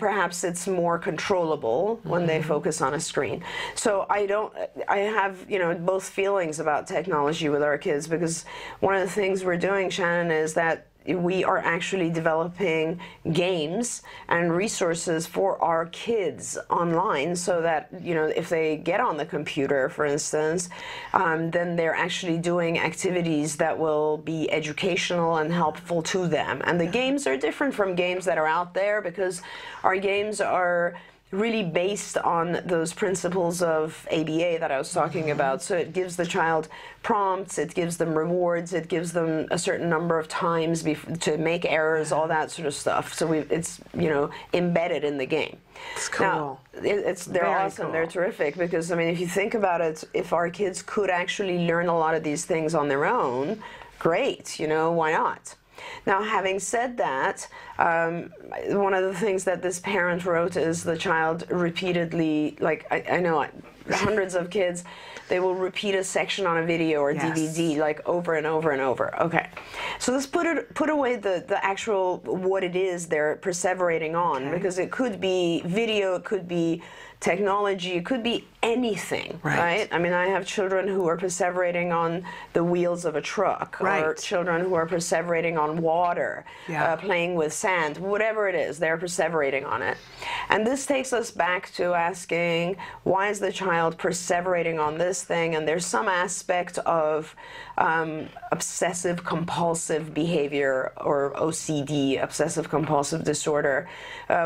Perhaps it's more controllable when they focus on a screen. So I have, you know, both feelings about technology with our kids, because one of the things we're doing, Shannon, is that we are actually developing games and resources for our kids online, so that, you know, if they get on the computer, for instance, then they're actually doing activities that will be educational and helpful to them. And the games are different from games that are out there, because our games are really based on those principles of ABA that I was talking about. So it gives the child prompts, it gives them rewards, it gives them a certain number of times to make errors, all that sort of stuff. So it's, you know, embedded in the game. It's cool. Now, they're awesome. Cool. They're terrific, because, I mean, if you think about it, if our kids could actually learn a lot of these things on their own, great, you know, why not? Now, having said that, one of the things that this parent wrote is the child repeatedly, like, I know hundreds of kids, they will repeat a section on a video or DVD, like, over and over and over. Okay, so let's put away the actual what it is they're perseverating on, because it could be video, it could be technology, it could be anything, right? I mean, I have children who are perseverating on the wheels of a truck, or children who are perseverating on water, playing with sand, whatever it is, they're perseverating on it. And this takes us back to asking, why is the child perseverating on this thing? And there's some aspect of obsessive compulsive behavior, or OCD, obsessive compulsive disorder,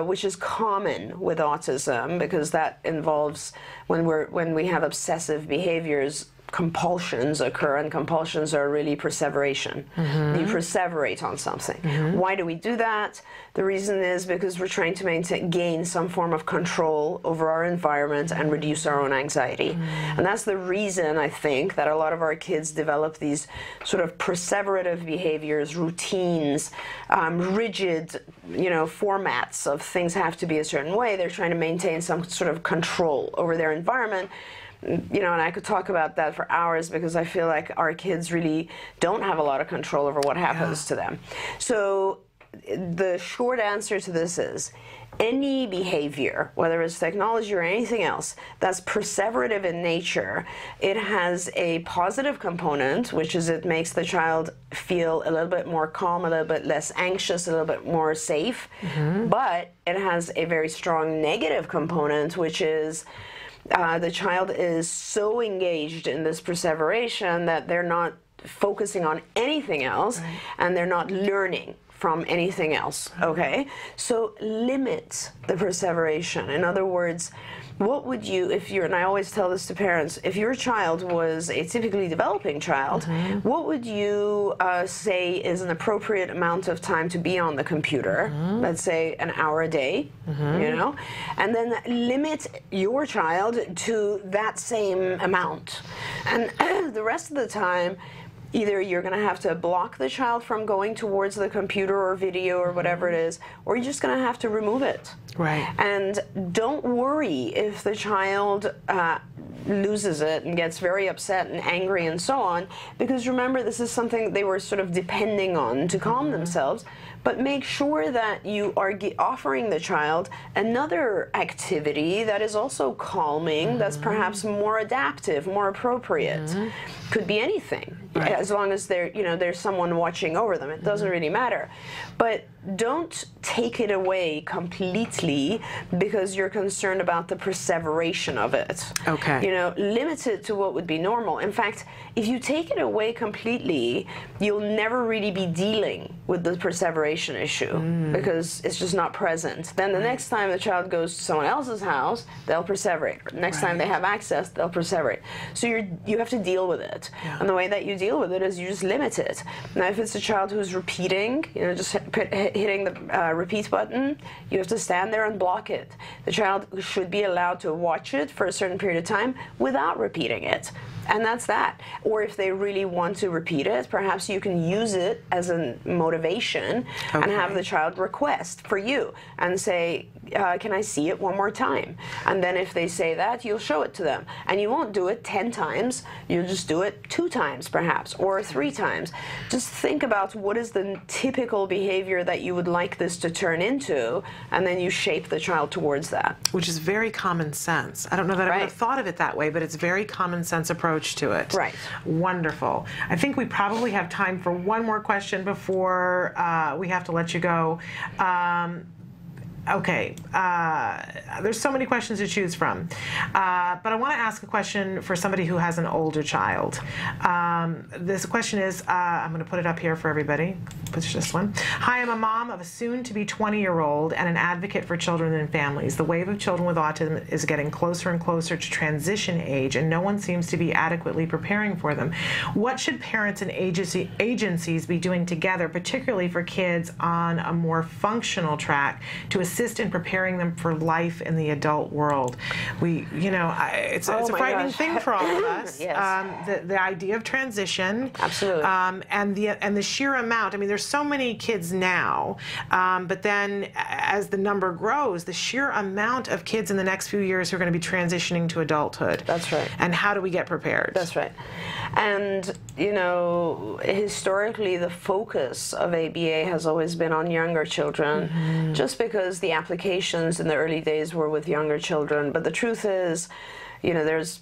which is common with autism, because that involves, when we have obsessive behaviors, compulsions occur, and compulsions are really perseveration. You perseverate on something. Why do we do that? The reason is because we're trying to gain some form of control over our environment and reduce our own anxiety. And that's the reason, I think, that a lot of our kids develop these sort of perseverative behaviors, routines, rigid, you know, formats of things have to be a certain way. They're trying to maintain some sort of control over their environment. You know, and I could talk about that for hours, because I feel like our kids really don't have a lot of control over what happens to them. So the short answer to this is, any behavior, whether it's technology or anything else, that's perseverative in nature, it has a positive component, which is it makes the child feel a little bit more calm, a little bit less anxious, a little bit more safe. But it has a very strong negative component, which is the child is so engaged in this perseveration that they're not focusing on anything else, and they're not learning from anything else, okay? So limit the perseveration. In other words, what would you, and I always tell this to parents, if your child was a typically developing child, what would you say is an appropriate amount of time to be on the computer? Let's say an hour a day, you know? And then limit your child to that same amount. And the rest of the time, either you're going to have to block the child from going towards the computer or video or whatever it is, or you're just going to have to remove it. And don't worry if the child loses it and gets very upset and angry and so on, because remember, this is something they were sort of depending on to calm themselves. but make sure that you are offering the child another activity that is also calming, that's perhaps more adaptive, more appropriate. Could be anything, as long as there's someone watching over them. It doesn't really matter. But don't take it away completely because you're concerned about the perseveration of it. Okay. Limit it to what would be normal. In fact, if you take it away completely, you'll never really be dealing with the perseveration issue because it's just not present. Then the next time the child goes to someone else's house, they'll perseverate. Next time they have access, they'll perseverate. So you have to deal with it. Yeah. And the way that you deal with it is you just limit it. Now, if it's a child who's repeating, just hitting the repeat button, you have to stand there and block it. The child should be allowed to watch it for a certain period of time without repeating it. And that's that. Or if they really want to repeat it, perhaps you can use it as a motivation and have the child request for you and say, can I see it one more time? And then if they say that, you'll show it to them. And you won't do it 10 times. You'll just do it 2 times perhaps, or 3 times. Just think about what is the typical behavior that you would like this to turn into, and then you shape the child towards that. Which is very common sense. I don't know that I would have thought of it that way, but it's very common sense approach to it. Right. Wonderful. I think we probably have time for one more question before we have to let you go. Okay, there's so many questions to choose from, but I want to ask a question for somebody who has an older child. This question is, I'm going to put it up here for everybody. Push this one. Hi, I'm a mom of a soon-to-be 20-year-old and an advocate for children and families. The wave of children with autism is getting closer and closer to transition age, and no one seems to be adequately preparing for them. What should parents and agencies be doing together, particularly for kids on a more functional track, to assist in preparing them for life in the adult world? It's a frightening thing for all of us. Yes. The idea of transition. Absolutely. And the sheer amount. I mean, there's so many kids now, but then as the number grows, the sheer amount of kids in the next few years who are going to be transitioning to adulthood. That's right. And how do we get prepared? That's right. And, historically, the focus of ABA has always been on younger children, just because the applications in the early days were with younger children. But the truth is, there's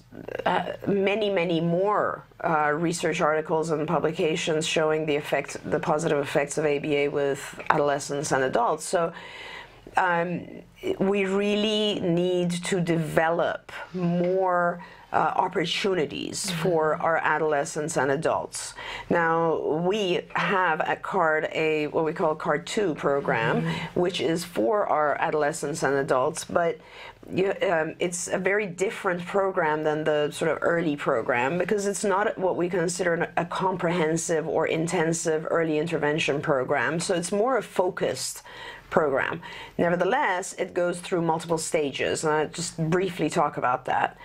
many more research articles and publications showing the positive effects of ABA with adolescents and adults. So we really need to develop more opportunities for our adolescents and adults. Now, we have at CARD what we call CARD 2 program, which is for our adolescents and adults, but it's a very different program than the sort of early program, because it's not what we consider a comprehensive or intensive early intervention program. So it's more a focused program. Nevertheless, it goes through multiple stages, and I'll just briefly talk about that.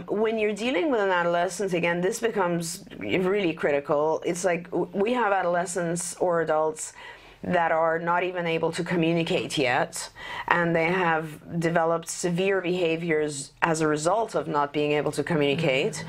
When you're dealing with an adolescent, again, this becomes really critical. It's like we have adolescents or adults that are not even able to communicate yet, and they have developed severe behaviors as a result of not being able to communicate.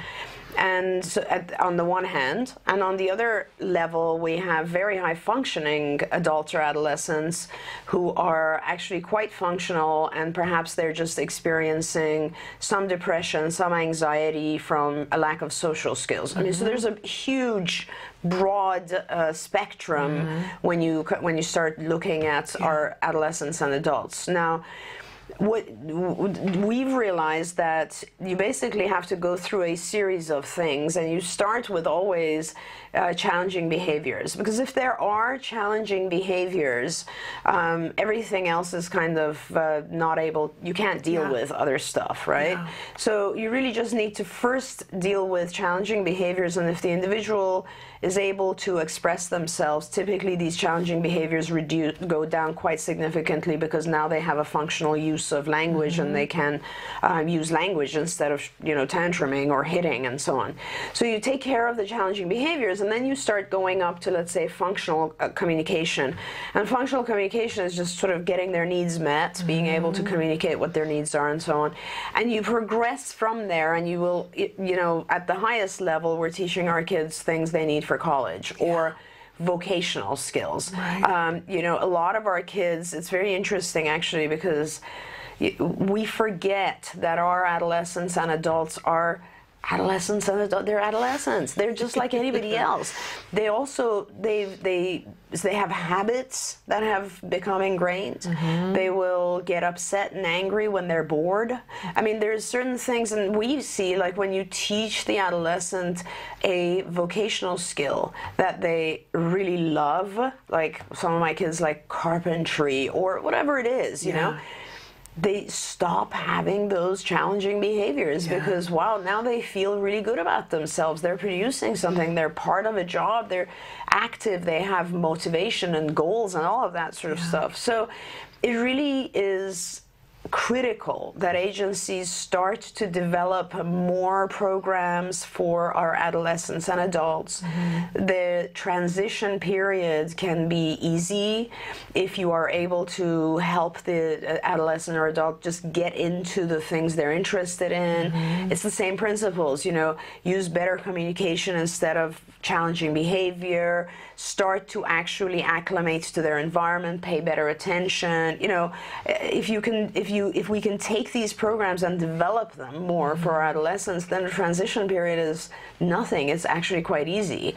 And so on the one hand, and on the other level, we have very high functioning adults or adolescents who are actually quite functional, and perhaps they're just experiencing some depression, some anxiety from a lack of social skills. I mean, so there's a huge, broad spectrum when you start looking at our adolescents and adults. Now, what we've realized that you basically have to go through a series of things, and you start with always challenging behaviors, because if there are challenging behaviors, everything else is kind of not able, you can't deal with other stuff, right? So you really just need to first deal with challenging behaviors, and if the individual is able to express themselves, typically these challenging behaviors go down quite significantly, because now they have a functional use of language, and they can use language instead of tantruming or hitting and so on. So you take care of the challenging behaviors, and then you start going up to, let's say, functional communication. And functional communication is just sort of getting their needs met, being able to communicate what their needs are and so on. And you progress from there, and you will, at the highest level, we're teaching our kids things they need for college, or vocational skills. Right. You know, a lot of our kids, it's very interesting actually, because we forget that our adolescents and adults are adolescents and adults. They're adolescents. They're just like anybody else. They also they have habits that have become ingrained. They will get upset and angry when they're bored. I mean, there's certain things, and we see, like when you teach the adolescent a vocational skill that they really love, like some of my kids like carpentry or whatever it is, you know, they stop having those challenging behaviors because, wow, now they feel really good about themselves. They're producing something. They're part of a job. They're active. They have motivation and goals and all of that sort of stuff. So it really is critical that agencies start to develop more programs for our adolescents and adults. The transition period can be easy if you are able to help the adolescent or adult just get into the things they're interested in. It's the same principles, you know, use better communication instead of challenging behavior, start to actually acclimate to their environment, pay better attention. You know, if we can take these programs and develop them more for our adolescents, then the transition period is nothing. It's actually quite easy.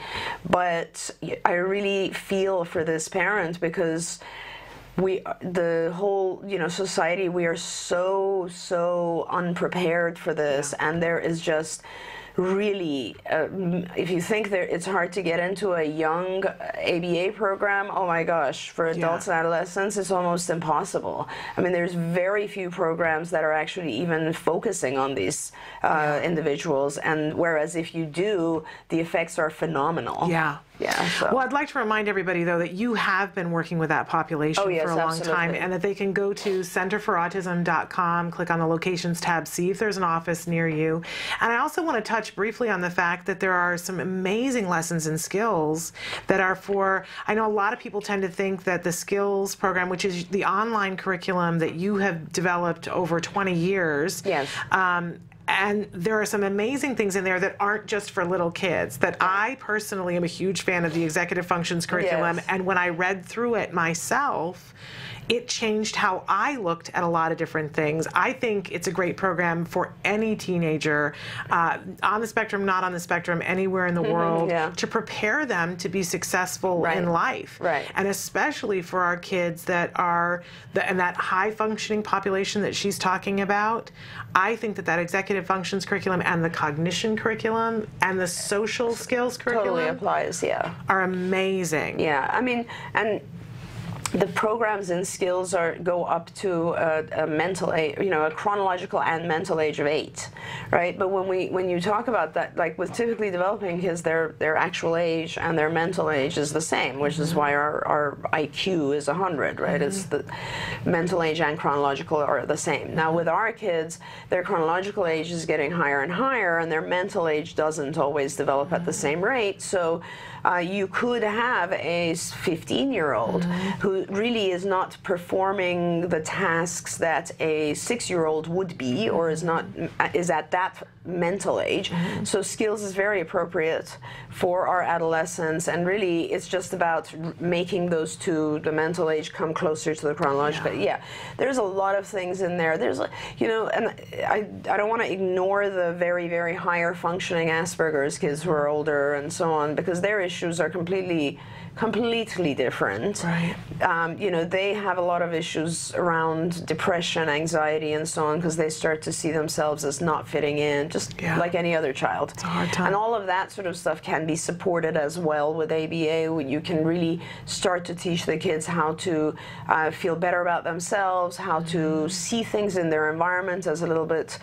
But I really feel for this parent because the whole, you know, society, we are so unprepared for this, and there is just really, if you think it's hard to get into a young ABA program, oh my gosh, for adults and adolescents, it's almost impossible. I mean, there's very few programs that are actually even focusing on these individuals, and whereas if you do, the effects are phenomenal. So. Well, I'd like to remind everybody, though, that you have been working with that population for a long time, and that they can go to centerforautism.com, click on the locations tab, see if there's an office near you. And I also want to touch briefly on the fact that there are some amazing lessons and skills that are for, I know a lot of people tend to think that the skills program, which is the online curriculum that you have developed over 20 years, and there are some amazing things in there that aren't just for little kids, that I personally am a huge fan of the executive functions curriculum. And when I read through it myself, it changed how I looked at a lot of different things. I think it's a great program for any teenager, on the spectrum, not on the spectrum, anywhere in the world, to prepare them to be successful in life. And especially for our kids that are, and that high-functioning population that she's talking about, I think that executive functions curriculum and the cognition curriculum and the social skills curriculum totally applies, are amazing. I mean, and the programs and skills go up to a mental age, you know, a chronological and mental age of 8, right? But when you talk about that, like with typically developing kids, their actual age and their mental age is the same, which is why our IQ is 100, right? It's the mental age and chronological are the same. Now with our kids, their chronological age is getting higher and higher, and their mental age doesn't always develop at the same rate. So you could have a 15-year-old who really is not performing the tasks that a 6-year-old would be, or is at that mental age. So skills is very appropriate for our adolescents, and really it's just about making those two, the mental age, come closer to the chronological. There's a lot of things in there. There's, you know, and I don't want to ignore the very, very higher functioning Asperger's kids who are older and so on, because their issues are completely different. You know, they have a lot of issues around depression, anxiety, and so on, because they start to see themselves as not fitting in, just like any other child. It's a hard time. And all of that sort of stuff can be supported as well with ABA. You can really start to teach the kids how to feel better about themselves, how to see things in their environment as a little bit,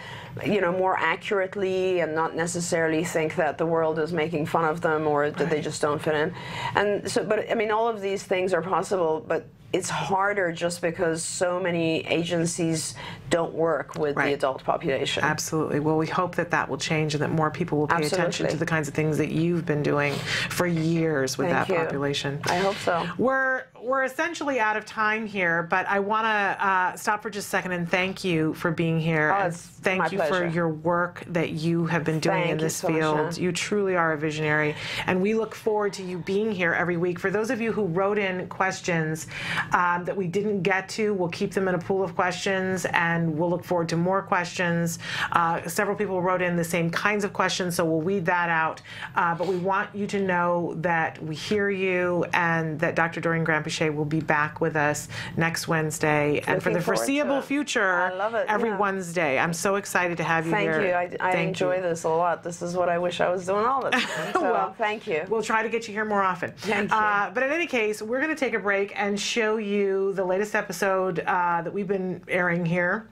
you know, more accurately, and not necessarily think that the world is making fun of them or that they just don't fit in. And so, but I mean, all of these things are possible, but it's harder just because so many agencies don't work with the adult population. Absolutely. Well, we hope that that will change and that more people will pay attention to the kinds of things that you've been doing for years with that population. I hope so. We're essentially out of time here, but I want to stop for just a second and thank you for being here. Oh, and thank you for your work that you have been doing in this field. You truly are a visionary, and we look forward to you being here every week. For those of you who wrote in questions that we didn't get to, we'll keep them in a pool of questions, and we'll look forward to more questions. Several people wrote in the same kinds of questions, so we'll weed that out. But we want you to know that we hear you and that Dr. Doreen Granpeesheh will be back with us next Wednesday and for the foreseeable future, every Wednesday. I'm so excited to have you here. Thank you. I enjoy this a lot. This is what I wish I was doing all the time. So well, thank you. We'll try to get you here more often. Thank you. But in any case, we're going to take a break and show you the latest episode that we've been airing here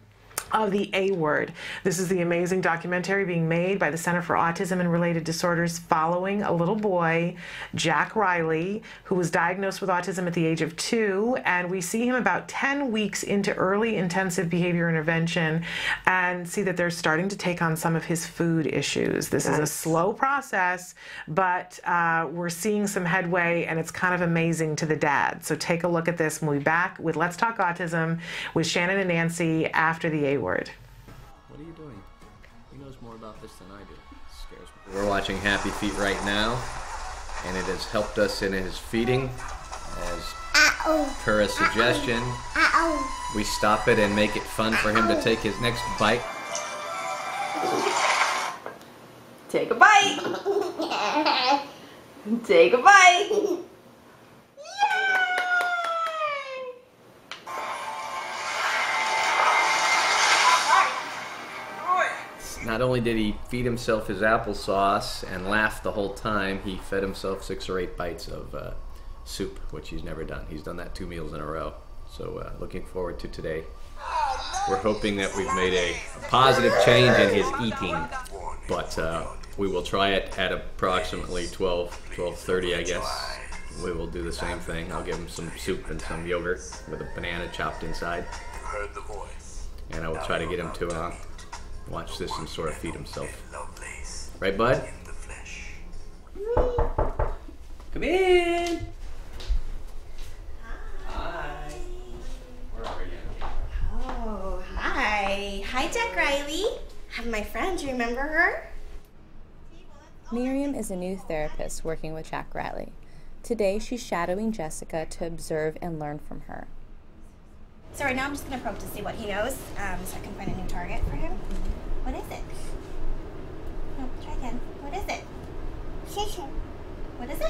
of The A Word. This is the amazing documentary being made by the Center for Autism and Related Disorders following a little boy, Jack Riley, who was diagnosed with autism at the age of 2, and we see him about 10 weeks into early intensive behavior intervention and see that they're starting to take on some of his food issues. This is a slow process, but we're seeing some headway, and it's kind of amazing to the dad. So take a look at this, and we'll be back with Let's Talk Autism with Shannon and Nancy after The A Word. What are you doing? He knows more about this than I do. It scares me. We're watching Happy Feet right now, and it has helped us in his feeding. As per a suggestion, we stop it and make it fun for him to take his next bite. Take a bite! Take a bite! Not only did he feed himself his applesauce and laugh the whole time, he fed himself 6 or 8 bites of soup, which he's never done. He's done that 2 meals in a row. So looking forward to today. We're hoping that we've made a positive change in his eating, but we will try it at approximately 12:30, I guess. We will do the same thing. I'll give him some soup and some yogurt with a banana chopped inside. And I will try to get him to watch this and sort of feed himself. Right, bud? Come in! Hi. Where are you? Oh, hi. Hi, Jack Riley. I'm my friend. Do you remember her? Miriam is a new therapist working with Jack Riley. Today, she's shadowing Jessica to observe and learn from her. So right now I'm just going to probe to see what he knows, so I can find a new target for him. What is it? No, try again. What is it? What is it? I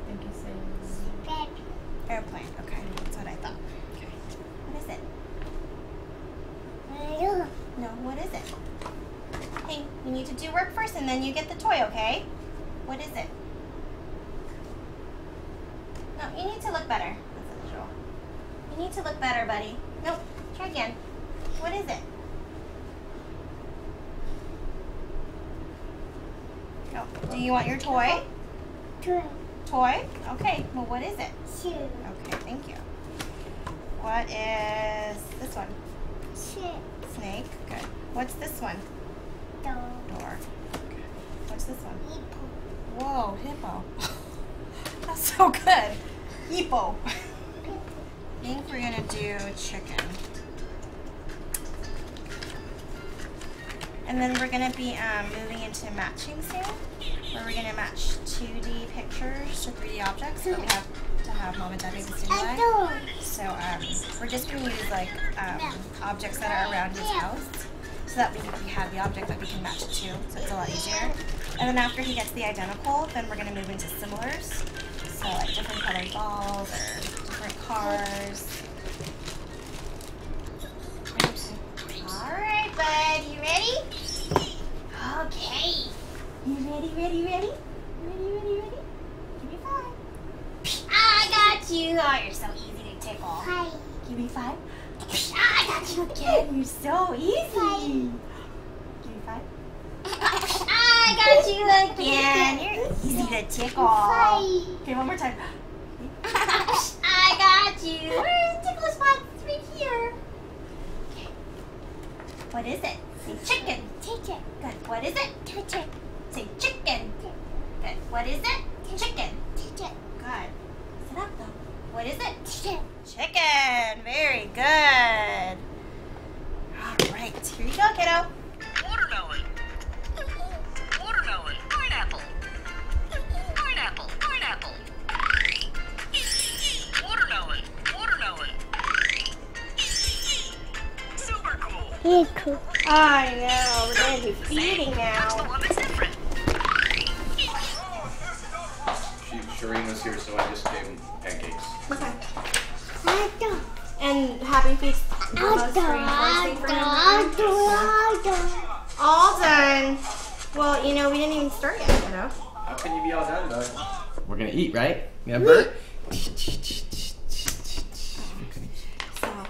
think he's saying airplane. Okay, that's what I thought. Okay. What is it? No, what is it? Hey, you need to do work first and then you get the toy, okay? What is it? No, you need to look better. That's unusual. You need to look better, buddy. Nope, try again. What is it? Oh, do you want your toy? Toy? Okay, well what is it? Okay, thank you. What is this one? Snake. Good. What's this one? Door. Okay. What's this one? Whoa, hippo. That's so good. Hippo. I think we're gonna do chicken. And then we're going to be moving into matching soon, where we're going to match 2D pictures to 3D objects, but we have to have moment-editing stimuli. So we're just going to use like objects that are around his house, so that we have the object that we can match it to, so it's a lot easier. And then after he gets the identical, then we're going to move into similars, so like different colored balls or different cars. Alright, bud, you ready? Okay. You ready? Ready? Give me 5. I got you. Oh, you're so easy to tickle. Hi. Give me 5. I got you again. You're so easy. Give me 5. I got you again. You're easy to tickle. Okay, one more time. I got got you. Where's tickle spot? It's right here. Okay. What is it? Say chicken. Chicken. Good. What is it? Chicken. Say chicken. Good. What is it? Chicken. Chicken. Good. Sit up though. What is it? Chicken. Chicken. Very good. All right. Here you go, kiddo. Watermelon. Watermelon. Pineapple. Pineapple. Pineapple. Watermelon. Watermelon. Super cool. He's cool. I know. We're going to do feeding That's the now. one that's different. Shireen was here, so I just gave him pancakes. Okay. And happy feet's the most reinforcing for him. All done. Well, you know, we didn't even start yet, you know. How can you be all done, Doug? We're gonna eat, right? Yeah, Bert? So,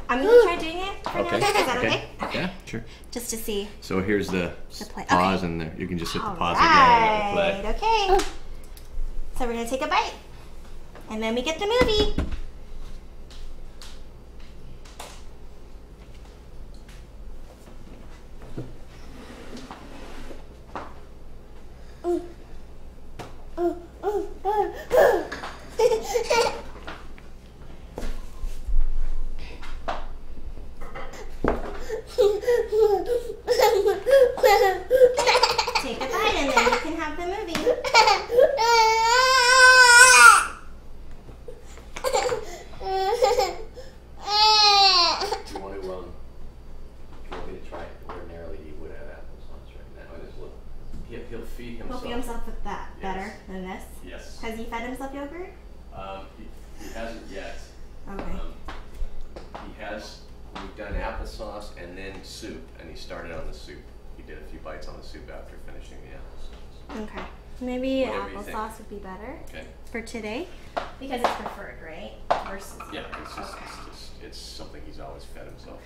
I'm going to try doing it for Okay. now. Is that okay? Yeah, sure. Just to see. So here's the play. pause, Okay. and there you can just hit the pause again and Right. play. Okay. So we're going to take a bite. And then we get the movie. Take a bite and then you can have the movie. Do you want me to try it? Ordinarily, he would have applesauce right now. And just look, he'll feed himself. He'll feed himself with that better than this? Yes. Has he fed himself yogurt? He hasn't yet. Okay. He has. We've done applesauce and then soup, and he started on the soup. He did a few bites on the soup after finishing the applesauce. Okay. Maybe Whatever you think. applesauce would be better Okay. for today because it's preferred, right? Versus Yeah, yogurt. it's just, it's something he's always fed himself.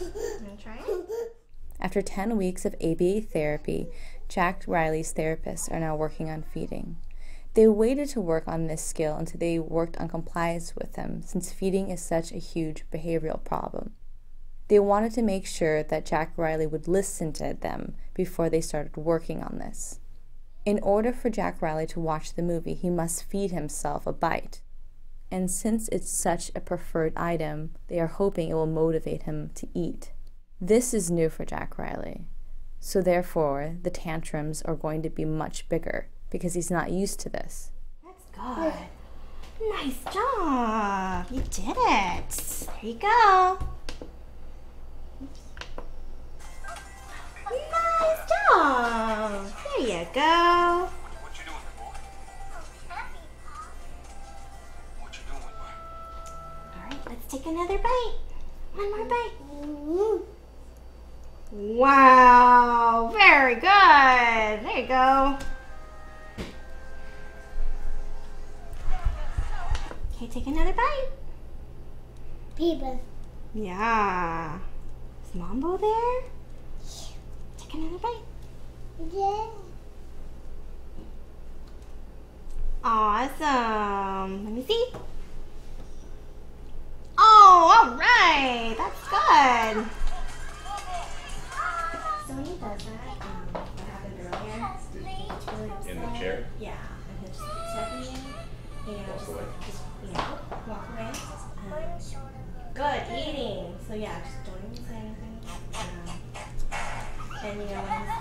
You want to try it? After 10 weeks of ABA therapy, Jack Riley's therapists are now working on feeding. They waited to work on this skill until they worked on compliance with him, since feeding is such a huge behavioral problem. They wanted to make sure that Jack Riley would listen to them before they started working on this. In order for Jack Riley to watch the movie, he must feed himself a bite. And since it's such a preferred item, they are hoping it will motivate him to eat. This is new for Jack Riley. So therefore, the tantrums are going to be much bigger because he's not used to this. That's good. Nice job. You did it. There you go. Nice job. There you go. All right, let's take another bite. One more bite. Wow, very good. There you go. Okay, take another bite. People. Yeah. Is Mambo there? Take another bite. Yeah. Awesome. Let me see. Oh, all right. That's good. So when he does that, what happened earlier, it's really upset. In the chair? Yeah. And he'll just keep stepping in. And Walk away. just, walk away. Good, eating. So yeah, just don't even say anything. And you know, when he's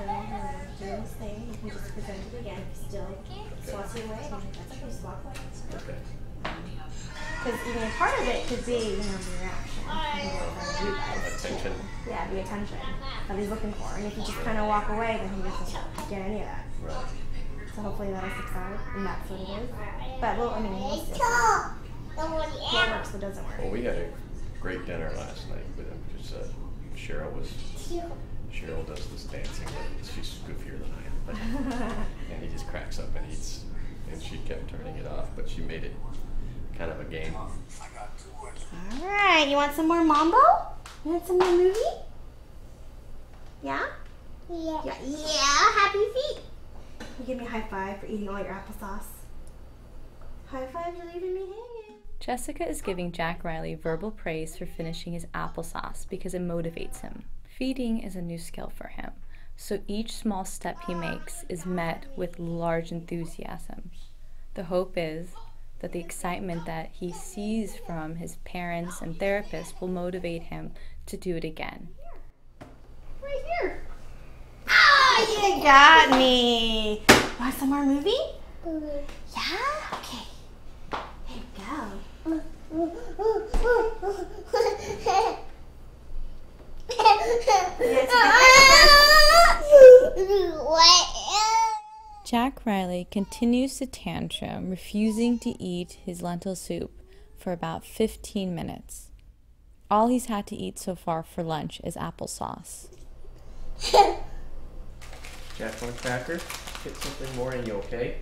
doing his thing, you can just present it again. If he still swats you away, that's okay, just walk away. Okay. Because even part of it could be, the reaction. You guys. Attention. Yeah, the attention that he's looking for. And if you just kind of walk away, then he doesn't get any of that. Right. So hopefully that'll subside, and that's what it is. But well, I mean, we'll see. What works, what doesn't work. Well, we had a great dinner last night with him. Just Cheryl does this dancing, but she's goofier than I am. But, and he just cracks up and eats. And she kept turning it off, but she made it kind of a game. All right, you want some more Mambo? You want some more movie? Yeah? Yeah. Yeah, happy feet. You give me a high five for eating all your applesauce. High five, you're leaving me hanging. Jessica is giving Jack Riley verbal praise for finishing his applesauce because it motivates him. Feeding is a new skill for him, so each small step he makes is met with large enthusiasm. The hope is that the excitement that he sees from his parents and therapists will motivate him to do it again. Right here. Ah, you got me. Want some more movie? Yeah? Okay. Here we go. Jack Riley continues to tantrum, refusing to eat his lentil soup for about 15 minutes. All he's had to eat so far for lunch is applesauce. Jack, want a cracker? Get something more in you, okay?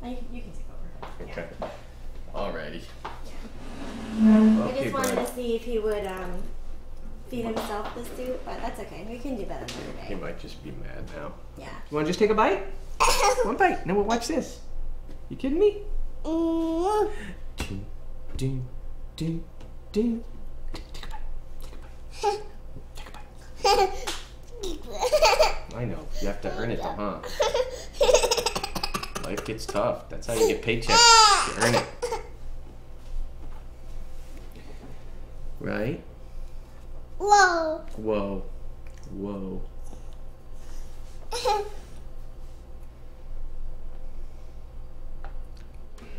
You can take over. Okay. Alrighty. I just wanted to see if he would feed himself the soup, but that's okay. We can do that another day. He might just be mad now. Yeah. You want to just take a bite? One bite. No, watch this. You kidding me? Ding, ding, ding, ding. Take a bite. Take a bite. Take a bite. I know. You have to earn it, though, huh? Life gets tough. That's how you get paychecks. You earn it. Right? Whoa. Whoa. Whoa.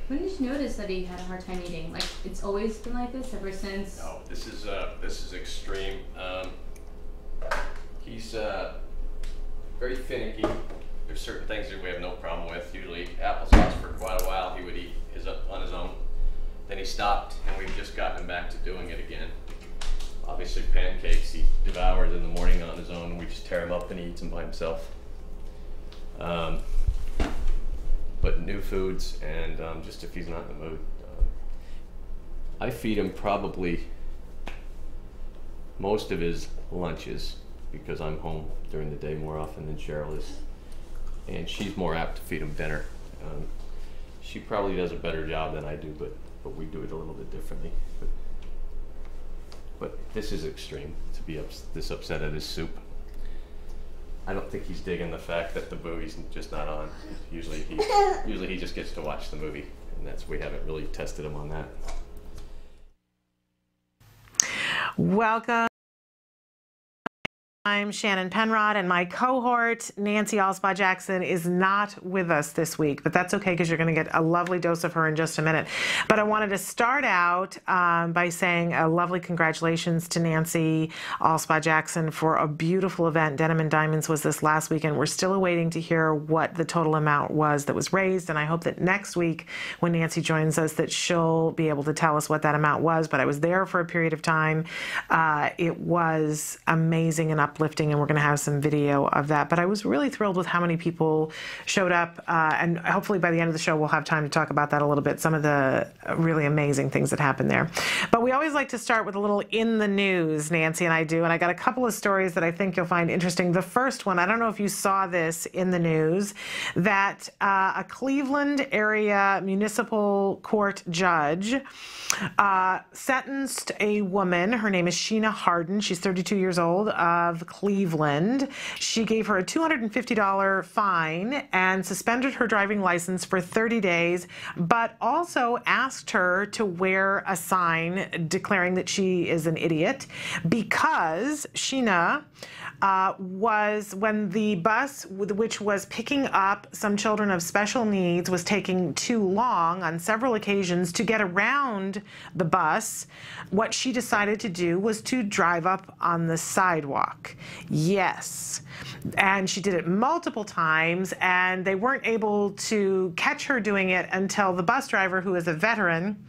When did you notice that he had a hard time eating? Like, it's always been like this ever since? No, this is extreme. He's very finicky. There's certain things that we have no problem with. Usually applesauce for quite a while he would eat on his own. Then he stopped, and we've just gotten him back to doing it again. Obviously pancakes he devours in the morning on his own, and we just tear him up and he eats them by himself. But new foods, and just if he's not in the mood. I feed him probably most of his lunches because I'm home during the day more often than Cheryl is. And she's more apt to feed him dinner. She probably does a better job than I do, but we do it a little bit differently. But this is extreme, to be this upset at his soup. I don't think he's digging the fact that the movie's just not on. Usually he just gets to watch the movie, and we haven't really tested him on that. Welcome. I'm Shannon Penrod, and my cohort, Nancy Alspaugh-Jackson, is not with us this week, but that's okay because you're going to get a lovely dose of her in just a minute. But I wanted to start out by saying a lovely congratulations to Nancy Alspaugh-Jackson for a beautiful event. Denim and Diamonds was this last weekend. We're still awaiting to hear what the total amount was that was raised, and I hope that next week when Nancy joins us that she'll be able to tell us what that amount was. But I was there for a period of time. It was amazing and uplifting, and we're going to have some video of that. But I was really thrilled with how many people showed up, and hopefully by the end of the show we'll have time to talk about that a little bit, some of the really amazing things that happened there. But we always like to start with a little in the news, Nancy and I do, and I got a couple of stories that I think you'll find interesting. The first one, I don't know if you saw this in the news, that a Cleveland area municipal court judge sentenced a woman, her name is Sheena Harden, she's 32 years old, of Cleveland. She gave her a $250 fine and suspended her driving license for 30 days, but also asked her to wear a sign declaring that she is an idiot because Sheena was, when the bus, which was picking up some children of special needs, was taking too long on several occasions to get around the bus, what she decided to do was to drive up on the sidewalk. Yes. And she did it multiple times, and they weren't able to catch her doing it until the bus driver, who is a veteran,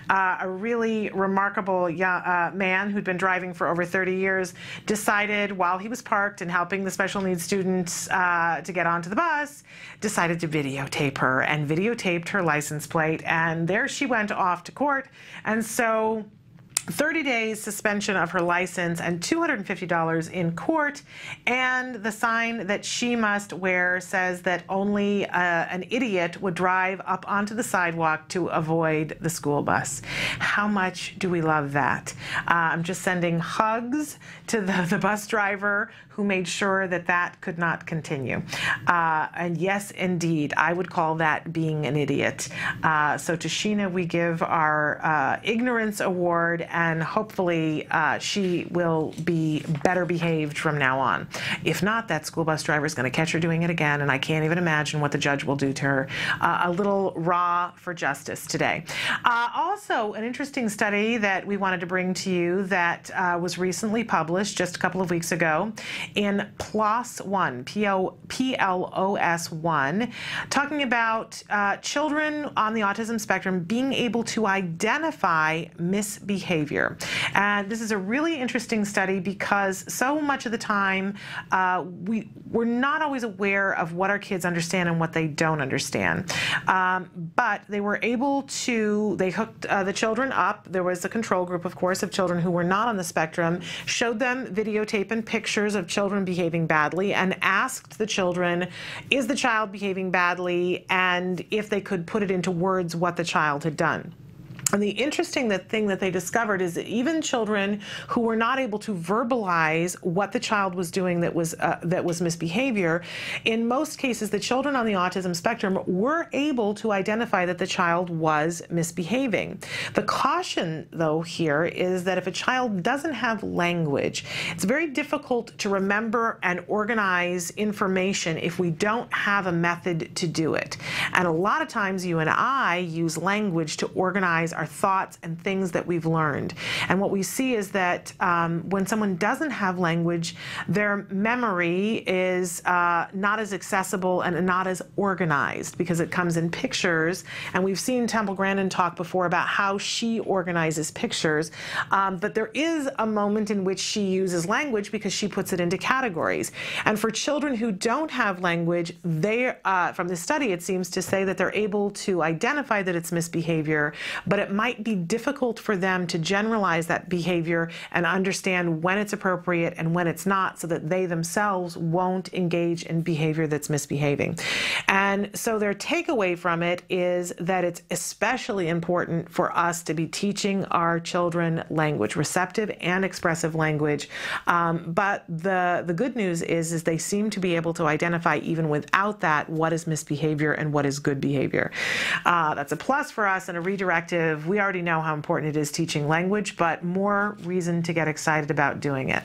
a really remarkable young, man who'd been driving for over 30 years, decided while he was parked and helping the special needs students to get onto the bus, decided to videotape her and videotaped her license plate, and there she went off to court. And so 30 days suspension of her license and $250 in court, and the sign that she must wear says that only an idiot would drive up onto the sidewalk to avoid the school bus. How much do we love that? I'm just sending hugs to the bus driver who made sure that that could not continue. And yes, indeed, I would call that being an idiot. So to Sheena, we give our ignorance award, and hopefully she will be better behaved from now on. If not, that school bus driver is going to catch her doing it again, and I can't even imagine what the judge will do to her. A little raw for justice today. Also, an interesting study that we wanted to bring to you that was recently published just a couple of weeks ago in PLOS One, PLOS One, talking about children on the autism spectrum being able to identify misbehavior. And this is a really interesting study because so much of the time we're not always aware of what our kids understand and what they don't understand. But they were able to, they hooked the children up. There was a control group, of course, of children who were not on the spectrum, showed them videotape and pictures of children behaving badly, and asked the children, is the child behaving badly, and if they could put it into words what the child had done. And the interesting thing that they discovered is that even children who were not able to verbalize what the child was doing that was misbehavior, in most cases the children on the autism spectrum were able to identify that the child was misbehaving. The caution, though, here is that if a child doesn't have language, it's very difficult to remember and organize information if we don't have a method to do it. And a lot of times you and I use language to organize our thoughts and things that we've learned. And what we see is that when someone doesn't have language, their memory is not as accessible and not as organized because it comes in pictures. And we've seen Temple Grandin talk before about how she organizes pictures. But there is a moment in which she uses language because she puts it into categories. And for children who don't have language, they, from the study, it seems to say that they're able to identify that it's misbehavior, but it might be difficult for them to generalize that behavior and understand when it's appropriate and when it's not, so that they themselves won't engage in behavior that's misbehaving. And so their takeaway from it is that it's especially important for us to be teaching our children language, receptive and expressive language. But the good news is they seem to be able to identify, even without that, what is misbehavior and what is good behavior. That's a plus for us and a redirective. We already know how important it is teaching language, but more reason to get excited about doing it.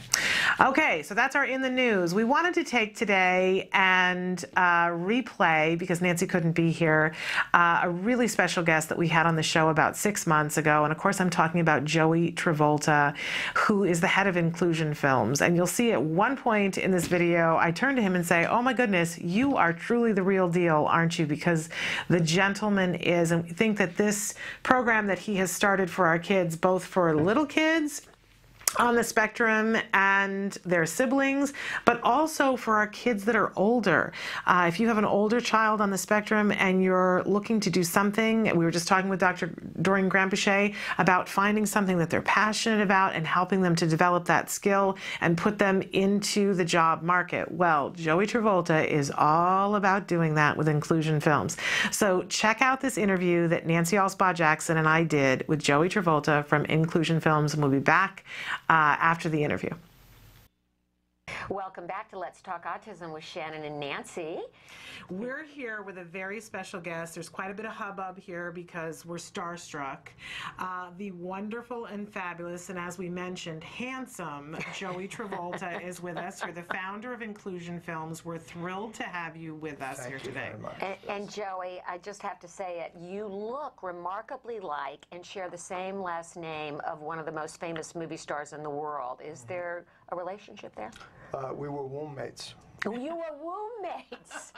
Okay, so that's our In the News. We wanted to take today and replay, because Nancy couldn't be here, a really special guest that we had on the show about 6 months ago. And of course, I'm talking about Joey Travolta, who is the head of Inclusion Films. And you'll see at one point in this video, I turn to him and say, oh my goodness, you are truly the real deal, aren't you? Because the gentleman is, and we think that this program that he has started for our kids, both for little kids on the spectrum and their siblings, but also for our kids that are older. If you have an older child on the spectrum and you're looking to do something, we were just talking with Dr. Doreen Granpeesheh about finding something that they're passionate about and helping them to develop that skill and put them into the job market. Well, Joey Travolta is all about doing that with Inclusion Films. So check out this interview that Nancy Alspaugh-Jackson and I did with Joey Travolta from Inclusion Films, and we'll be back after the interview. Welcome back to Let's Talk Autism with Shannon and Nancy. We're here with a very special guest. There's quite a bit of hubbub here because we're starstruck. The wonderful and fabulous, and as we mentioned, handsome Joey Travolta is with us. You're the founder of Inclusion Films. We're thrilled to have you with us here today. And Joey, I just have to say it, you look remarkably like and share the same last name of one of the most famous movie stars in the world. Is there a relationship there? We were womb mates. You were womb mates.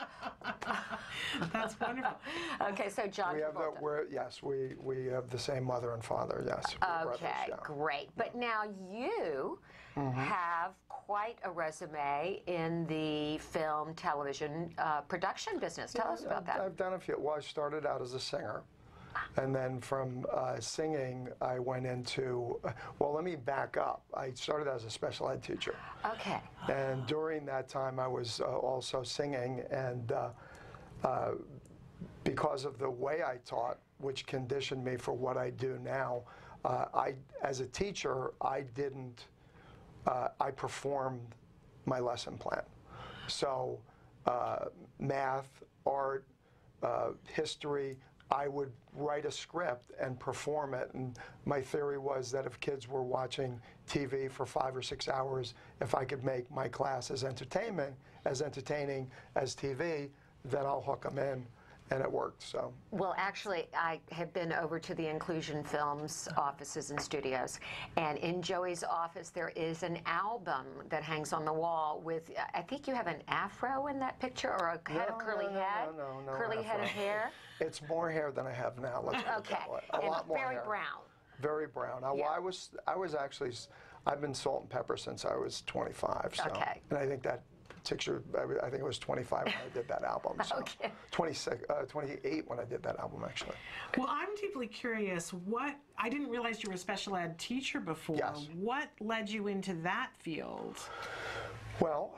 That's wonderful. Okay, so John Travolta. Yes, we have the same mother and father, yes. Okay, great. But now you have quite a resume in the film, television production business. Tell us about that. I've done a few. Well, I started out as a singer. And then from singing, I went into, well, let me back up. I started as a special ed teacher. Okay. And during that time, I was also singing, and because of the way I taught, which conditioned me for what I do now, as a teacher, I performed my lesson plan. So math, art, history, I would write a script and perform it. And my theory was that if kids were watching TV for 5 or 6 hours, if I could make my class as entertaining as TV, then I'll hook them in. And it worked. So. Well, actually, I have been over to the Inclusion Films offices and studios, and in Joey's office there is an album that hangs on the wall with, I think you have an afro in that picture, or a head of curly head? No, curly head of hair? It's more hair than I have now. Let's put it that way. A lot more very hair. brown. Very brown. Yeah. Well, I was actually, I've been salt and pepper since I was 25. So. Okay. And I think that picture, I think it was 25 when I did that album. So. Okay. 28 when I did that album, actually. Well, I'm deeply curious, I didn't realize you were a special ed teacher before. Yes. What led you into that field? Well,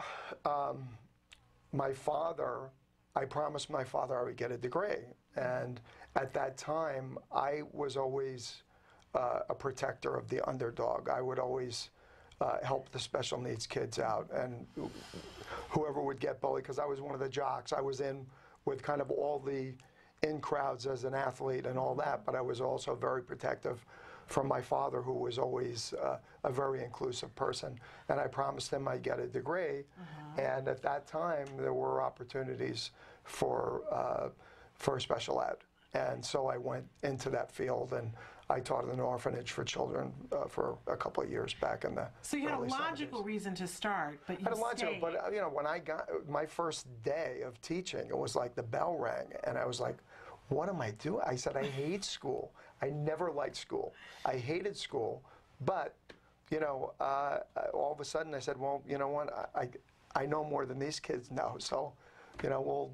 my father, I promised my father I would get a degree. And at that time, I was always a protector of the underdog. I would always help the special needs kids out, and whoever would get bullied, because I was one of the jocks. I was in with kind of all the in crowds as an athlete and all that, but I was also very protective from my father, who was always a very inclusive person. And I promised him I'd get a degree, and at that time there were opportunities for special ed. And so I went into that field, and I taught at an orphanage for children for a couple of years back in the So you had a early logical 70s. reason to start, but you I had a logical, stayed. but when I got my first day of teaching, it was like the bell rang, and I was like, what am I doing? I said, I hate school. I never liked school. I hated school, but all of a sudden I said, well, you know what? I know more than these kids know, so we'll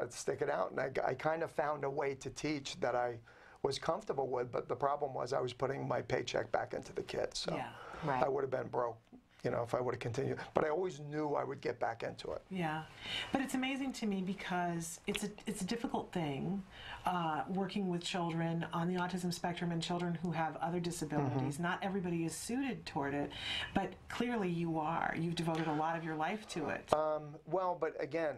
stick it out. And I kind of found a way to teach that I was comfortable with, but the problem was I was putting my paycheck back into the kids. So Yeah. Right. I would have been broke, if I would have continued. But I always knew I would get back into it. Yeah, but it's amazing to me because it's a difficult thing working with children on the autism spectrum and children who have other disabilities. Not everybody is suited toward it, but clearly you are. You've devoted a lot of your life to it. Well, but again,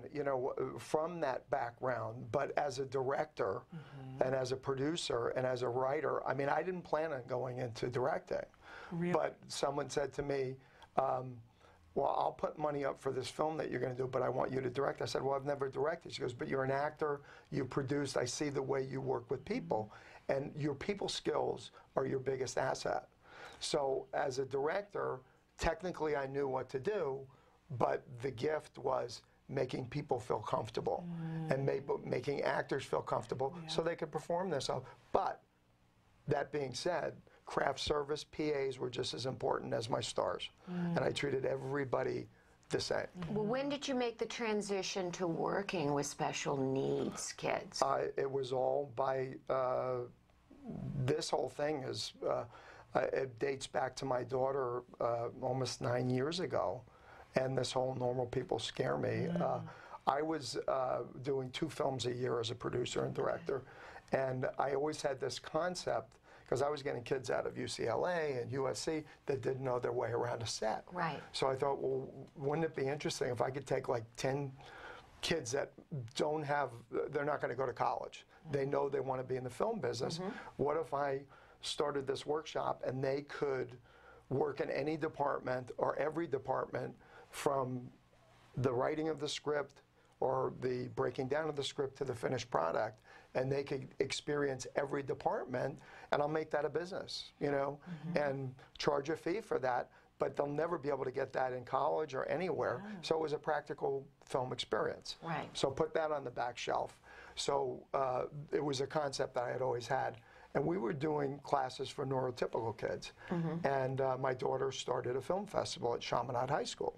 from that background, but as a director and as a producer and as a writer, I mean, I didn't plan on going into directing. Really? But someone said to me, well, I'll put money up for this film that you're going to do, but I want you to direct. I said, well, I've never directed. She goes, but you're an actor, you produced, I see the way you work with people, and your people skills are your biggest asset. So as a director, technically I knew what to do, but the gift was making people feel comfortable and making actors feel comfortable so they could perform themselves. But that being said, craft service, PAs were just as important as my stars. And I treated everybody the same. Well, when did you make the transition to working with special needs kids? It was all by, this whole thing is, it dates back to my daughter almost 9 years ago. And this whole normal people scare me. I was doing 2 films a year as a producer and director. And I always had this concept, because I was getting kids out of UCLA and USC that didn't know their way around a set. Right. So I thought, well, wouldn't it be interesting if I could take like 10 kids that don't have, they're not going to go to college. They know they want to be in the film business. What if I started this workshop and they could work in any department or every department, from the writing of the script or the breaking down of the script to the finished product, and they could experience every department, and I'll make that a business, and charge a fee for that, but they'll never be able to get that in college or anywhere. So it was a practical film experience. Right. So put that on the back shelf. So it was a concept that I had always had. And we were doing classes for neurotypical kids. And my daughter started a film festival at Chaminade High School.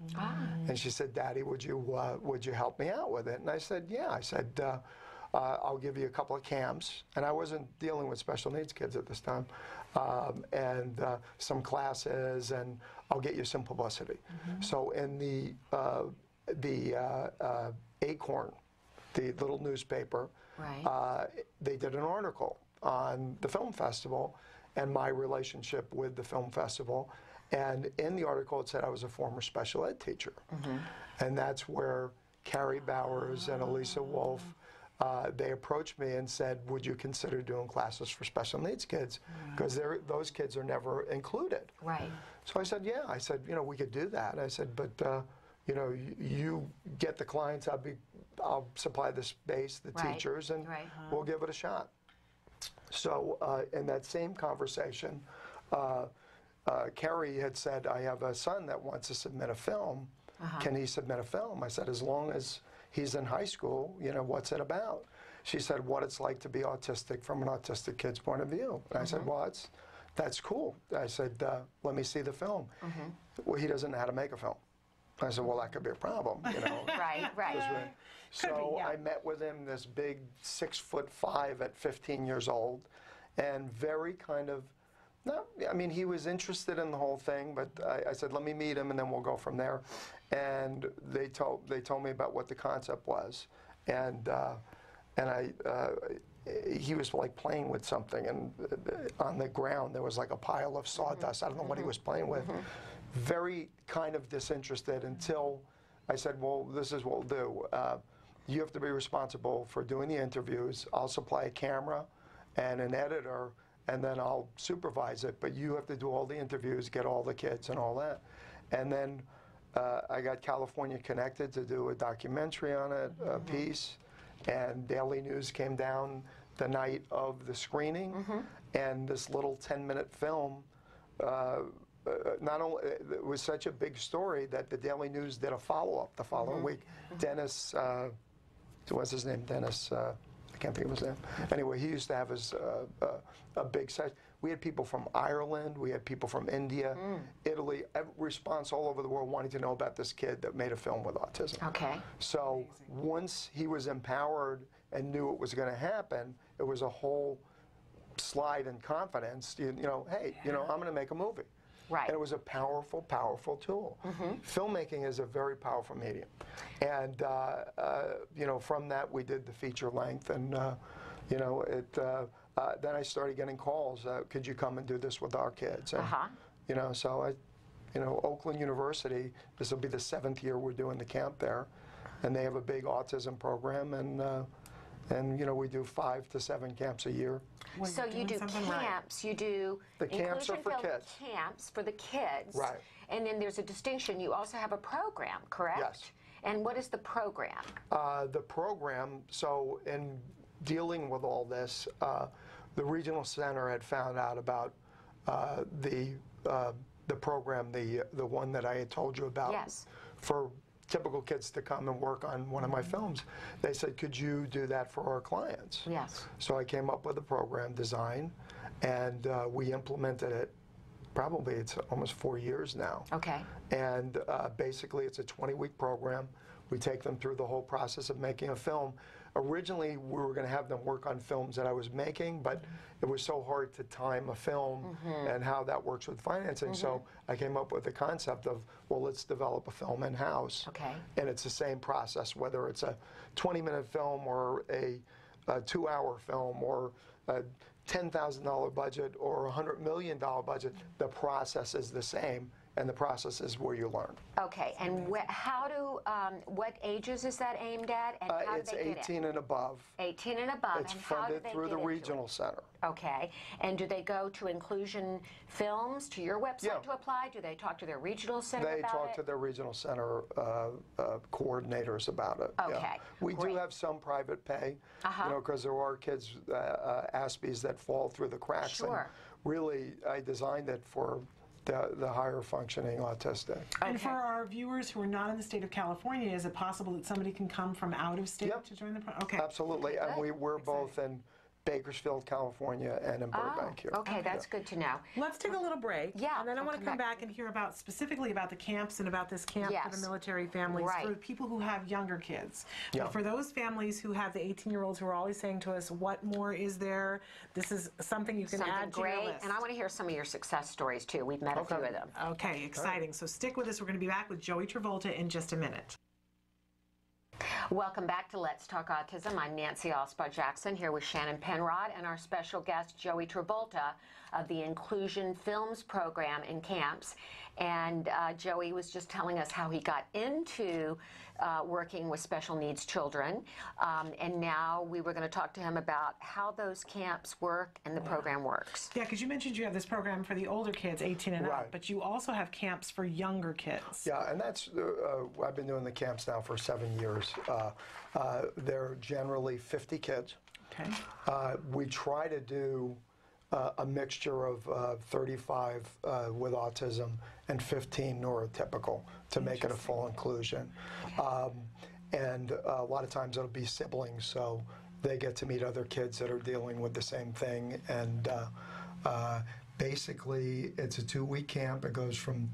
And she said, Daddy, would you help me out with it? And I said, yeah. I said, I'll give you a couple of camps. And I wasn't dealing with special needs kids at this time. And some classes, and I'll get you some publicity. So in the Acorn, the little newspaper, they did an article on the film festival and my relationship with the film festival. And in the article, it said I was a former special ed teacher. And that's where Carrie Bowers and Elisa Wolf, they approached me and said, would you consider doing classes for special needs kids? Because those kids are never included. So I said, yeah. I said, you know, we could do that. I said, but, you know, you get the clients, I'll supply the space, the teachers, and we'll give it a shot. So in that same conversation, Carrie had said, I have a son that wants to submit a film. Can he submit a film? I said, as long as he's in high school, you know, what's it about? She said, what it's like to be autistic from an autistic kid's point of view. And I said, well, that's cool. I said, let me see the film. Well, he doesn't know how to make a film. I said, well, that could be a problem, you know. So I met with him, this big 6'5" at 15 years old, and very kind of, I mean, he was interested in the whole thing, but I said, let me meet him, and then we'll go from there. And they told me about what the concept was, and he was like playing with something, and on the ground there was like a pile of sawdust. I don't know what he was playing with. Very kind of disinterested until I said, well, this is what we'll do. You have to be responsible for doing the interviews. I'll supply a camera and an editor, and then I'll supervise it, but you have to do all the interviews, get all the kids and all that. And then I got California Connected to do a documentary on it, a piece, and Daily News came down the night of the screening, and this little 10-minute film, not only, it was such a big story that the Daily News did a follow-up the following week. Dennis, what's his name, Dennis, I can't think of his name. Anyway, he used to have his a big site. We had people from Ireland, we had people from India, Italy, response all over the world wanting to know about this kid that made a film with autism. So once he was empowered and knew it was going to happen, it was a whole slide in confidence. You know, hey, you know, I'm going to make a movie. And it was a powerful, powerful tool. Filmmaking is a very powerful medium. And, you know, from that we did the feature length, and, you know, then I started getting calls, could you come and do this with our kids? And, you know, so you know, Oakland University, this will be the 7th year we're doing the camp there, and they have a big autism program, and you know, we do 5 to 7 camps a year. So you do camps, you do the camps are for kids. Camps for the kids. And then there's a distinction. You also have a program, correct? Yes. And what is the program? The program, so in dealing with all this, the regional center had found out about the program, the one that I had told you about, for typical kids to come and work on one of my films. They said, could you do that for our clients? So I came up with a program design, and we implemented it. Probably it's almost 4 years now. And basically it's a 20-week program. We take them through the whole process of making a film. Originally, we were going to have them work on films that I was making, but it was so hard to time a film and how that works with financing. So I came up with the concept of, well, let's develop a film in-house. And it's the same process, whether it's a 20-minute film or a 2-hour film or a $10,000 budget or a $100 million budget, the process is the same. And the process is where you learn. And how do, what ages is that aimed at? And how it's 18 and above. 18 and above. It's funded through the regional center. And do they go to Inclusion Films, to your website to apply? Do they talk to their regional center about it? They talk to their regional center coordinators about it. We do have some private pay, you know, because there are kids, Aspies, that fall through the cracks. And really, I designed it for the higher functioning autistic. And for our viewers who are not in the state of California, is it possible that somebody can come from out of state to join the program? Absolutely. And we're both in Bakersfield, California, and in Burbank here. Okay, that's good to know. Let's take a little break. Yeah. And then I want to come back and hear about specifically about the camps and about this camp for the military families, for people who have younger kids. Yeah. But for those families who have the 18-year-olds who are always saying to us, what more is there? This is something you can add to your list. And I want to hear some of your success stories too. We've met a few of them. Okay, exciting. So stick with us. We're going to be back with Joey Travolta in just a minute. Welcome back to Let's Talk Autism. I'm Nancy Alspaugh-Jackson here with Shannon Penrod and our special guest Joey Travolta of the Inclusion Films program in camps. And Joey was just telling us how he got into working with special needs children. And now we were going to talk to him about how those camps work and the program works. Yeah, because you mentioned you have this program for the older kids, 18 and up, but you also have camps for younger kids. Yeah, and that's, I've been doing the camps now for 7 years. They're generally 50 kids. Okay. We try to do a mixture of 35 with autism and 15 neurotypical to make it a full inclusion. And a lot of times it'll be siblings, so they get to meet other kids that are dealing with the same thing. And basically, it's a 2-week camp. It goes from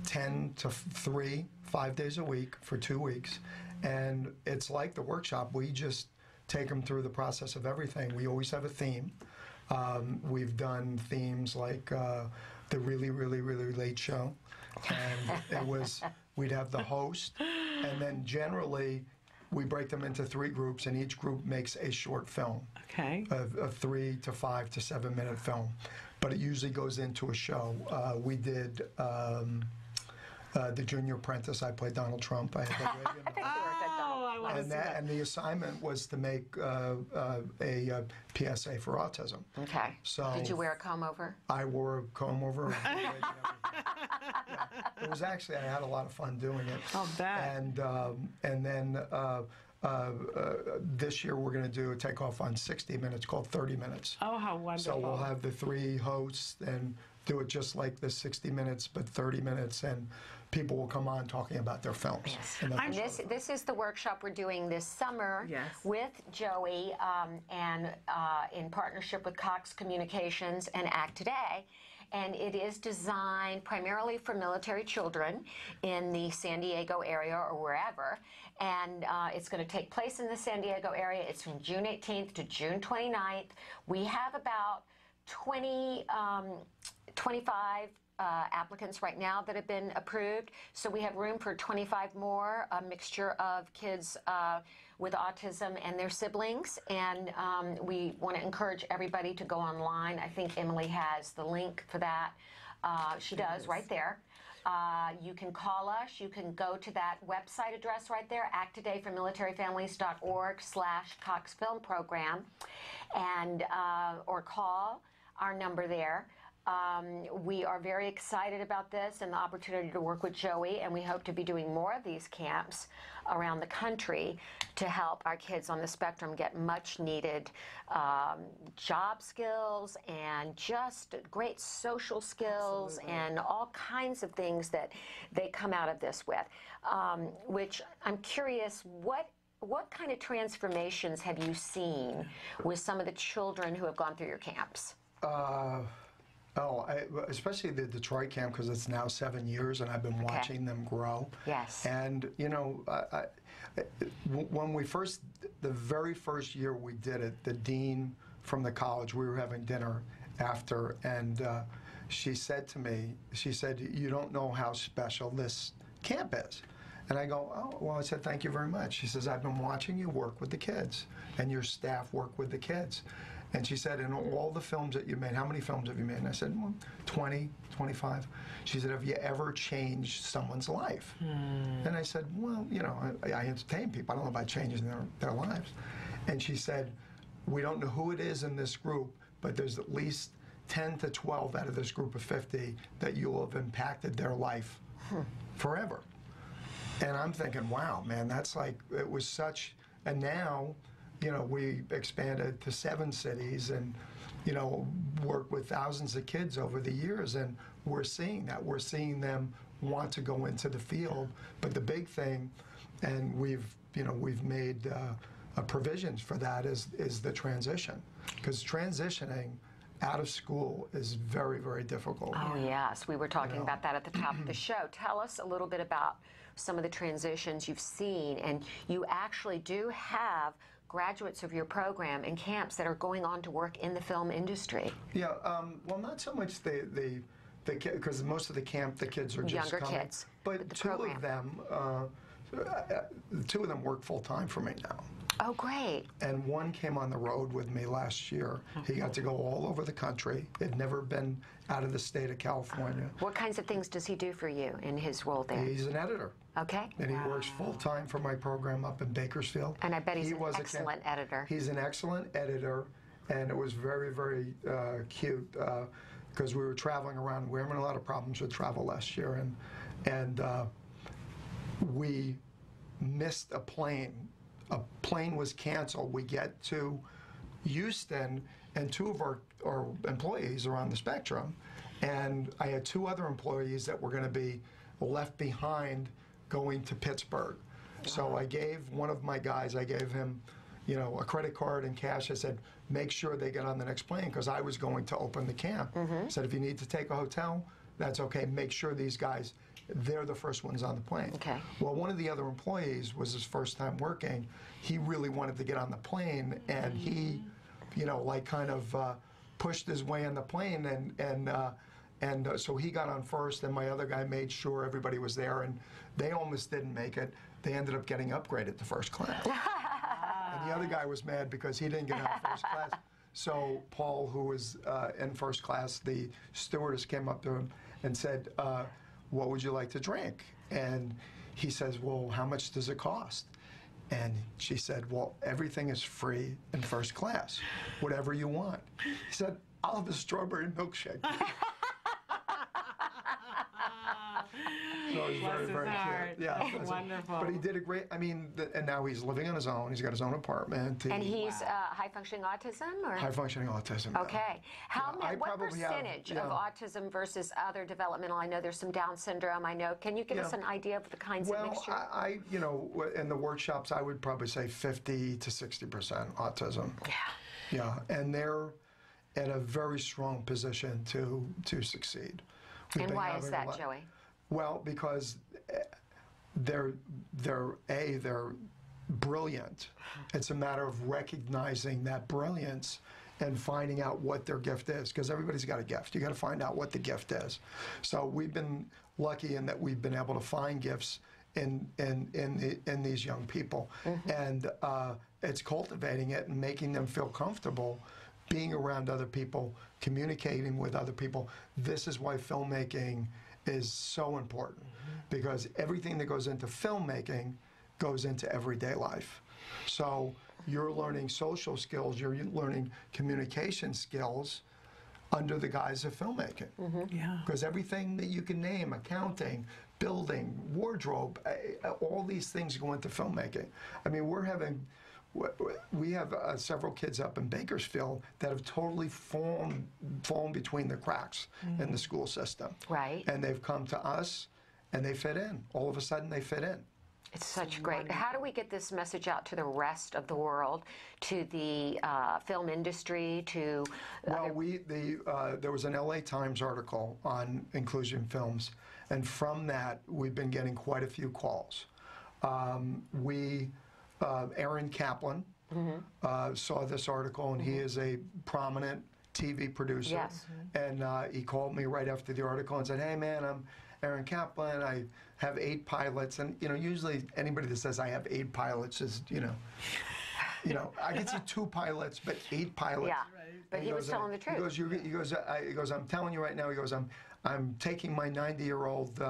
10 to 3, 5 days a week for 2 weeks. And it's like the workshop. We just take them through the process of everything. We always have a theme. We've done themes like the really, really, really late show. And it was, we'd have the host. And then generally, we break them into 3 groups, and each group makes a short film. Okay. A 3 to 5 to 7 minute film. But it usually goes into a show. We did The Junior Apprentice. I played Donald Trump. I had the and the assignment was to make a PSA for autism. Okay. So did you wear a comb over? I wore a comb over. It was actually, I had a lot of fun doing it. I'll bet. And then this year we're going to do a takeoff on 60 minutes called 30 minutes. Oh, how wonderful. So we'll have the 3 hosts and do it just like the 60 minutes, but 30 minutes, and people will come on talking about their films. Yes. And this is the workshop we're doing this summer with Joey and in partnership with Cox Communications and Act Today. And it is designed primarily for military children in the San Diego area or wherever. And it's going to take place in the San Diego area. It's from June 18th to June 29th. We have about 25 applicants right now that have been approved. So we have room for 25 more, a mixture of kids with autism and their siblings. And we want to encourage everybody to go online. I think Emily has the link for that. She does right there. You can call us. You can go to that website address right there, acttodayformilitaryfamilies.org/Cox Film Program, and or call our number there. We are very excited about this and the opportunity to work with Joey, and we hope to be doing more of these camps around the country to help our kids on the spectrum get much needed job skills and just great social skills and all kinds of things that they come out of this with, which I'm curious, what kind of transformations have you seen with some of the children who have gone through your camps? Especially the Detroit camp, because it's now 7 years, and I've been watching them grow. Yes. And, you know, when we the very first year we did it, the dean from the college, we were having dinner after, and she said to me, she said, "You don't know how special this camp is." And I go, "Oh, well," I said, "Thank you very much." She says, "I've been watching you work with the kids, and your staff work with the kids." And she said, "In all the films that you made, how many films have you made?" And I said, "Well, 20, 25. She said, "Have you ever changed someone's life?" And I said, "Well, you know, I entertain people. I don't know about changing their lives." And she said, "We don't know who it is in this group, but there's at least 10 to 12 out of this group of 50 that you will have impacted their life forever." And I'm thinking, wow, man, that's like, it was such, and now, you know, we expanded to 7 cities and, you know, worked with thousands of kids over the years, and we're seeing that. We're seeing them want to go into the field. But the big thing, and we've made provisions for that, is the transition. because transitioning out of school is very, very difficult. Oh, yes. We were talking about that at the top of the show. Tell us a little bit about some of the transitions you've seen, and you actually do have graduates of your program in camps that are going on to work in the film industry. Yeah, well, not so much because most of the camp, the kids are just younger coming, kids, but two of them work full time for me now. Oh, great. And one came on the road with me last year. He got to go all over the country. He'd never been out of the state of California. What kinds of things does he do for you in his role there? He's an editor. Okay. And he works full time for my program up in Bakersfield. And I bet he's an excellent editor. He's an excellent editor, and it was very, very cute because we were traveling around. We were having a lot of problems with travel last year, and we missed a plane. A plane was canceled. We get to Houston, and two of our employees are on the spectrum, and I had two other employees that were going to be left behind going to Pittsburgh. So I gave one of my guys, I gave him, a credit card and cash. I said, make sure they get on the next plane, because I was going to open the camp. I said, if you need to take a hotel, that's okay. Make sure these guys, they're the first ones on the plane. Okay. Well, one of the other employees was his first time working. He really wanted to get on the plane, and he, pushed his way on the plane, and so he got on first, and my other guy made sure everybody was there, and they almost didn't make it. They ended up getting upgraded to first class. And the other guy was mad because he didn't get on first class. So Paul, who was in first class, the stewardess came up to him and said, what would you like to drink? And he says, well, how much does it cost? And she said, well, everything is free in first class, whatever you want. He said, I'll have a strawberry milkshake. So it was very, very cute. Yeah, wonderful. But he did a great, and now he's living on his own. He's got his own apartment. And he's high-functioning autism? Or? High-functioning autism. Okay. What percentage of autism versus other developmental? I know there's some Down syndrome. I know. Can you give us an idea of the kinds of mixture? Well, in the workshops, I would probably say 50 to 60% autism. Yeah. Yeah, and they're in a very strong position to succeed. And why is that, Joey? Well, because they're brilliant. It's a matter of recognizing that brilliance and finding out what their gift is, because everybody's got a gift. You got to find out what the gift is. So we've been lucky in that we've been able to find gifts in these young people, and it's cultivating it and making them feel comfortable being around other people, communicating with other people. This is why filmmaking is so important, because everything that goes into filmmaking goes into everyday life. So you're learning social skills, you're learning communication skills under the guise of filmmaking. Yeah. Because everything that you can name, accounting, building, wardrobe, all these things go into filmmaking. I mean, we have several kids up in Bakersfield that have totally fallen between the cracks in the school system. Right. And they've come to us, and they fit in. All of a sudden, they fit in. It's such great. How do we get this message out to the rest of the world, to the film industry, to? Well, there was an LA Times article on inclusion films, and from that, we've been getting quite a few calls. Aaron Kaplan saw this article, and he is a prominent TV producer. Yes. And he called me right after the article and said, hey, man, I'm Aaron Kaplan. I have 8 pilots. And, usually anybody that says I have 8 pilots is, I can see 2 pilots, but 8 pilots. Yeah, but he was telling the truth. He goes, I'm telling you right now, he goes, I'm taking my 90-year-old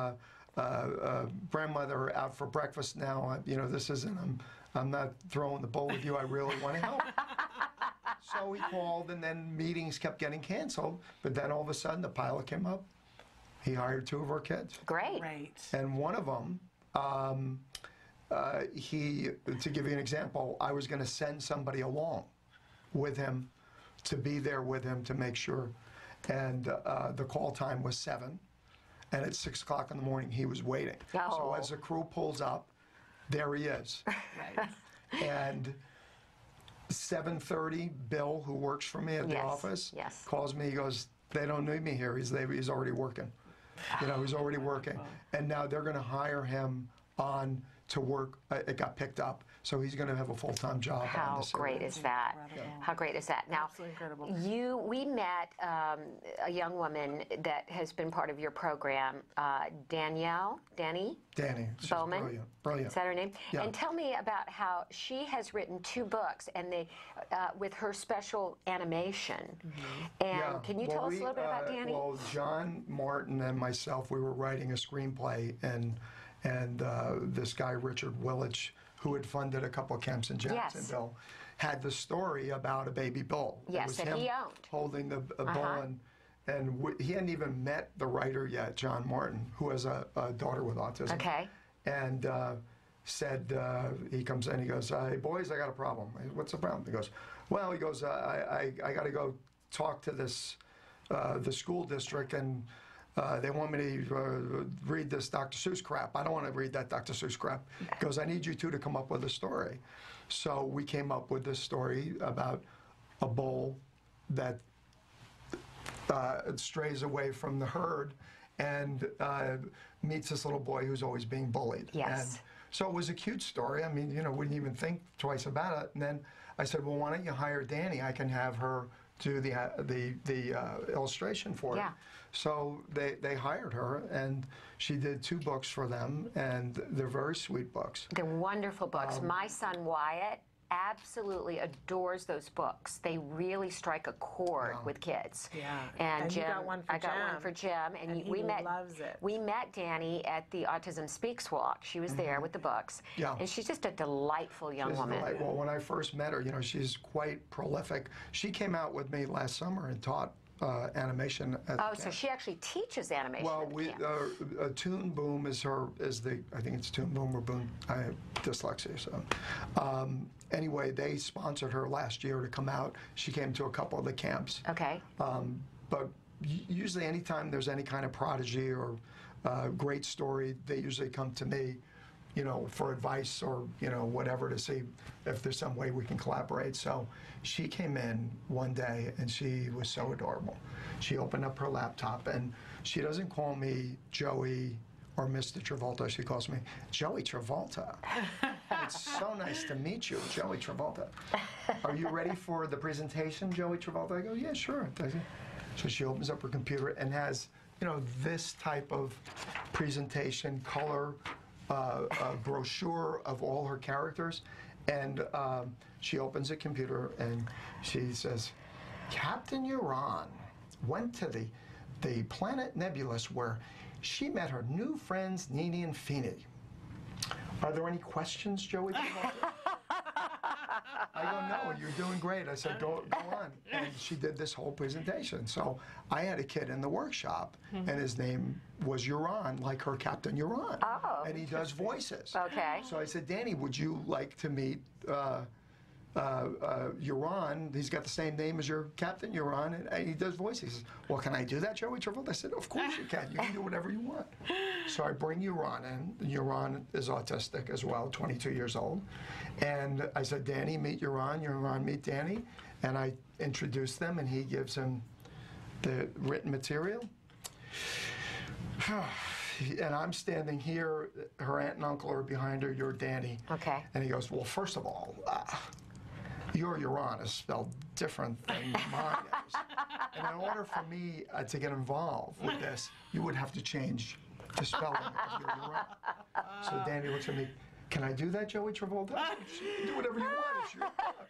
grandmother out for breakfast now. This isn't, I'm not throwing the bull with you. I really want to help. So he called, and then meetings kept getting canceled. But then all of a sudden, the pilot came up. He hired 2 of our kids. Great. And one of them, to give you an example, I was going to send somebody along with him to be there with him to make sure. And the call time was 7. And at 6 o'clock in the morning, he was waiting. Oh. So as the crew pulls up, there he is. Right. And 7:30, Bill, who works for me at the office, calls me. He goes, "They don't need me here. He's already working. You know, he's already working." And now they're going to hire him on to work. It got picked up, so he's going to have a full-time job. How great is that? How great is that? Now, we met a young woman that has been part of your program, Danny Bowman. Brilliant. Is that her name? Yeah. And tell me about how she has written 2 books, and they with her special animation. And can you tell us a little bit about Danny? Well, John Martin and myself, we were writing a screenplay, and this guy, Richard Willich, who had funded a couple of camps in Jacksonville, had the story about a baby bull. Yes, that he owned. Holding the bull, and he hadn't even met the writer yet, John Martin, who has a daughter with autism. Okay. And said, he comes in, he goes, "Hey, boys, I got a problem." "What's the problem?" He goes, "Well," he goes, I got to go talk to this, the school district, and they want me to read this Dr. Seuss crap. I don't want to read that Dr. Seuss crap." He goes, "I need you two to come up with a story." So we came up with this story about a bull that strays away from the herd and meets this little boy who's always being bullied. Yes. And so it was a cute story. I mean, you know, we didn't even think twice about it. And then I said, "Well, why don't you hire Danny? I can have her do the illustration for it." So they hired her, and she did 2 books for them, and they're very sweet books. They're wonderful books. My son Wyatt absolutely adores those books. They really strike a chord with kids. Yeah. And Jim, you got one for I got one for Jim, and he we met. loves it. We met Danny at the Autism Speaks walk. She was there with the books. Yeah. And she's just a delightful young woman. Well, when I first met her, you know, she's quite prolific. She came out with me last summer and taught animation at the camp. So she actually teaches animation. Well, Toon Boom is the, I think it's Toon Boom or Boom. I have dyslexia, so. Anyway, they sponsored her last year to come out. She came to a couple of the camps. Okay. But usually anytime there's any kind of prodigy or great story, they usually come to me, you know, for advice or, you know, whatever, to see if there's some way we can collaborate. So she came in one day and she was so adorable. She opened up her laptop, and she doesn't call me Joey or Mr. Travolta. She calls me Joey Travolta. "It's so nice to meet you, Joey Travolta. Are you ready for the presentation, Joey Travolta?" I go, "Yeah, sure." So she opens up her computer and has, you know, this type of presentation, color, a brochure of all her characters, and she opens a computer and she says, "Captain Uran went to the planet Nebulous, where she met her new friends Nini and Feeny. Are there any questions, Joey?" I go, "No, you're doing great." I said, go on. And she did this whole presentation. So I had a kid in the workshop, and his name was Uran, like her Captain Uran. Oh. And he does voices. Okay. So I said, "Danny, would you like to meet Uran? He's got the same name as your Captain Uran, and he does voices." He says, "Well, can I do that, Joey Travolta?" I said, "Of course you can. You can do whatever you want." So I bring Uran in. Uran is autistic as well, 22 years old. And I said, "Danny, meet Uran. Uran, meet Danny." And I introduced them, and he gives him the written material. And I'm standing here. Her aunt and uncle are behind her. "You're Danny." Okay. And he goes, "Well, first of all, your Uran is spelled different than mine is. And in order for me to get involved with this, you would have to change the spelling of your Uran." So Danny looks at me, "Can I do that, Joey Travolta?" I said, "You can do whatever you want. It's your Uran."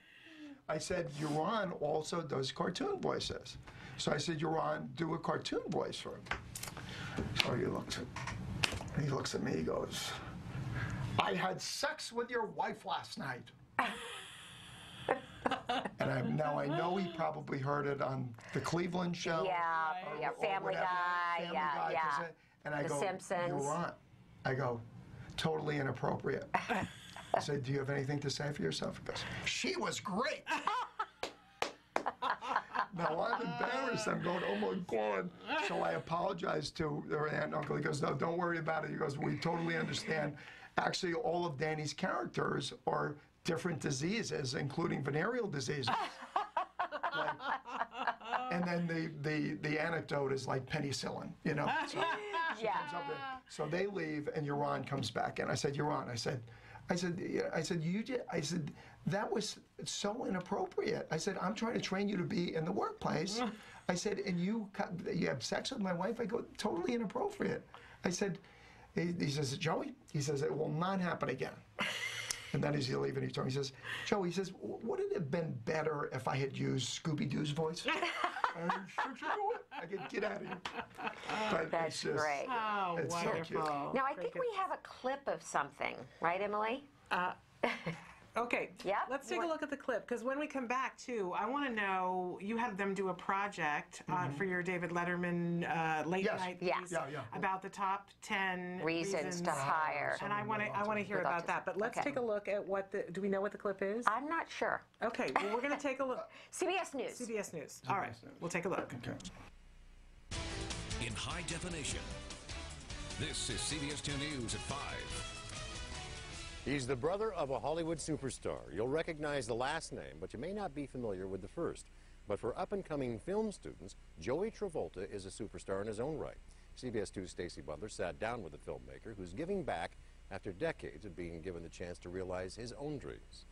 I said, "Uran also does cartoon voices." So I said, "Uran, do a cartoon voice for him." So he looks at me, he goes, "I had sex with your wife last night." And now I know he probably heard it on the Cleveland show. Yeah, Family Guy, yeah. And I The go, Simpsons. "You're on." I go, "Totally inappropriate." I said, "Do you have anything to say for yourself?" He goes, "She was great." Now I'm embarrassed. I'm going, "Oh my God." So I apologized to her aunt and uncle. He goes, "No, don't worry about it." He goes, "We totally understand. Actually, all of Danny's characters are different diseases, including venereal diseases. And then the anecdote is like penicillin, you know. So she comes up there. So they leave, and Yaron comes back, and I said, Yaron, I said, that was so inappropriate. I said, I'm trying to train you to be in the workplace. I said, and you have sex with my wife? I go, totally inappropriate. I said, he says, Joey, he says, it will not happen again. And then as he leaving, he told me, he says, Joey, he says, would it have been better if I had used Scooby-Doo's voice? I could get out of here. But that's just, great. Oh, it's wonderful. so cute. Now, I think we have a clip of something, right, Emily? Okay, Yep. let's take a look at the clip, because when we come back, too, I want to know, you had them do a project for your David Letterman late night piece about the top 10 reasons to hire. And I want to hear with about autism. that, but let's take a look at do we know what the clip is? I'm not sure. Okay, well, we're going to take a look. CBS News. CBS News. All right, we'll take a look. Okay. In high definition, this is CBS 2 News at 5. He's the brother of a Hollywood superstar. You'll recognize the last name, but you may not be familiar with the first. But for up-and-coming film students, Joey Travolta is a superstar in his own right. CBS 2's Stacey Butler sat down with the filmmaker, who's giving back after decades of being given the chance to realize his own dreams.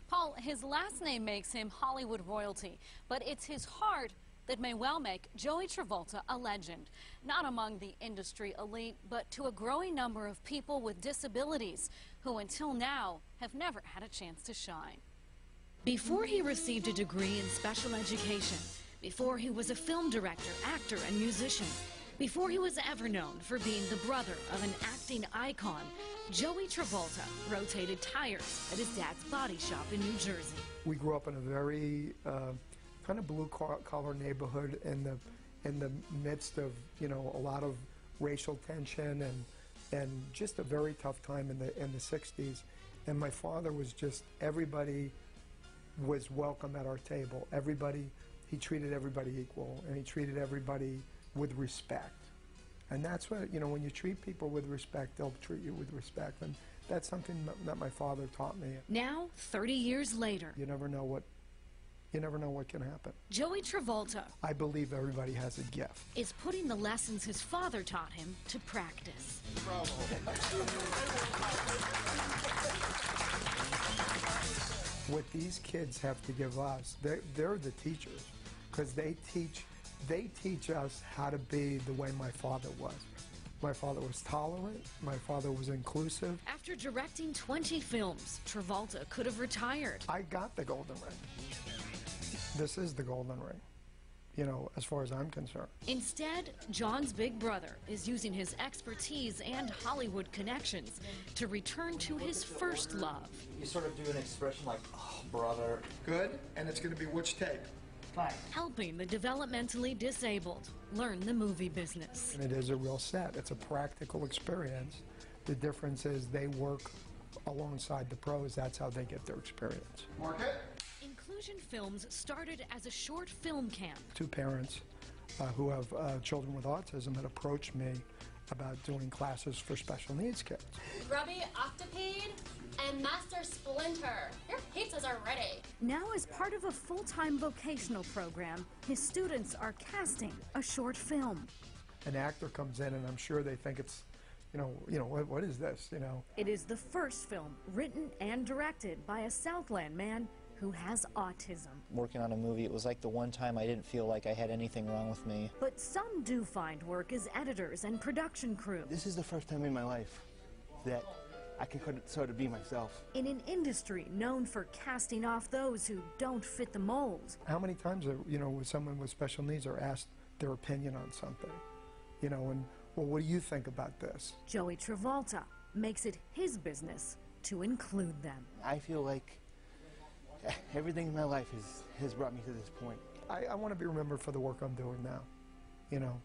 Paul, his last name makes him Hollywood royalty, but it's his heart that may well make Joey Travolta a legend, not among the industry elite, but to a growing number of people with disabilities who until now have never had a chance to shine. Before he received a degree in special education, before he was a film director, actor, and musician, before he was ever known for being the brother of an acting icon, Joey Travolta rotated tires at his dad's body shop in New Jersey. We grew up in a very kind of blue-collar neighborhood in the midst of, you know, a lot of racial tension and just a very tough time in the 60s. And my father was just, everybody was welcome at our table. He treated everybody equal, and he treated everybody with respect. And that's what, you know, when you treat people with respect, they'll treat you with respect. And that's something that my father taught me. Now, 30 years later, you never know what can happen. Joey Travolta, I believe everybody has a gift, is putting the lessons his father taught him to practice. What these kids have to give us, they're the teachers, because they teach us how to be the way my father was. My father was tolerant. My father was inclusive. After directing 20 films, Travolta could have retired. I got the golden ring. This is the golden ring, you know, as far as I'm concerned. Instead, John's big brother is using his expertise and Hollywood connections to return to his first love. You sort of do an expression like, oh, brother. Good, and it's going to be which tape? Helping the developmentally disabled learn the movie business. And it is a real set. It's a practical experience. The difference is they work alongside the pros. That's how they get their experience. Market. Inclusion Films started as a short film camp. Two parents who have children with autism had approached me about doing classes for special needs kids. Grubby Octopede and Master Splinter. Your pizzas are ready. Now, as part of a full-time vocational program, his students are casting a short film. An actor comes in, and I'm sure they think it's, you know, what is this, you know? It is the first film written and directed by a Southland man who has autism. Working on a movie, it was like the one time I didn't feel like I had anything wrong with me. But some do find work as editors and production crew. This is the first time in my life that I can sort of be myself. In an industry known for casting off those who don't fit the mold. How many times, you know, someone with special needs are asked their opinion on something, you know, and, well, what do you think about this? Joey Travolta makes it his business to include them. I feel like everything in my life has brought me to this point. I want to be remembered for the work I'm doing now, you know.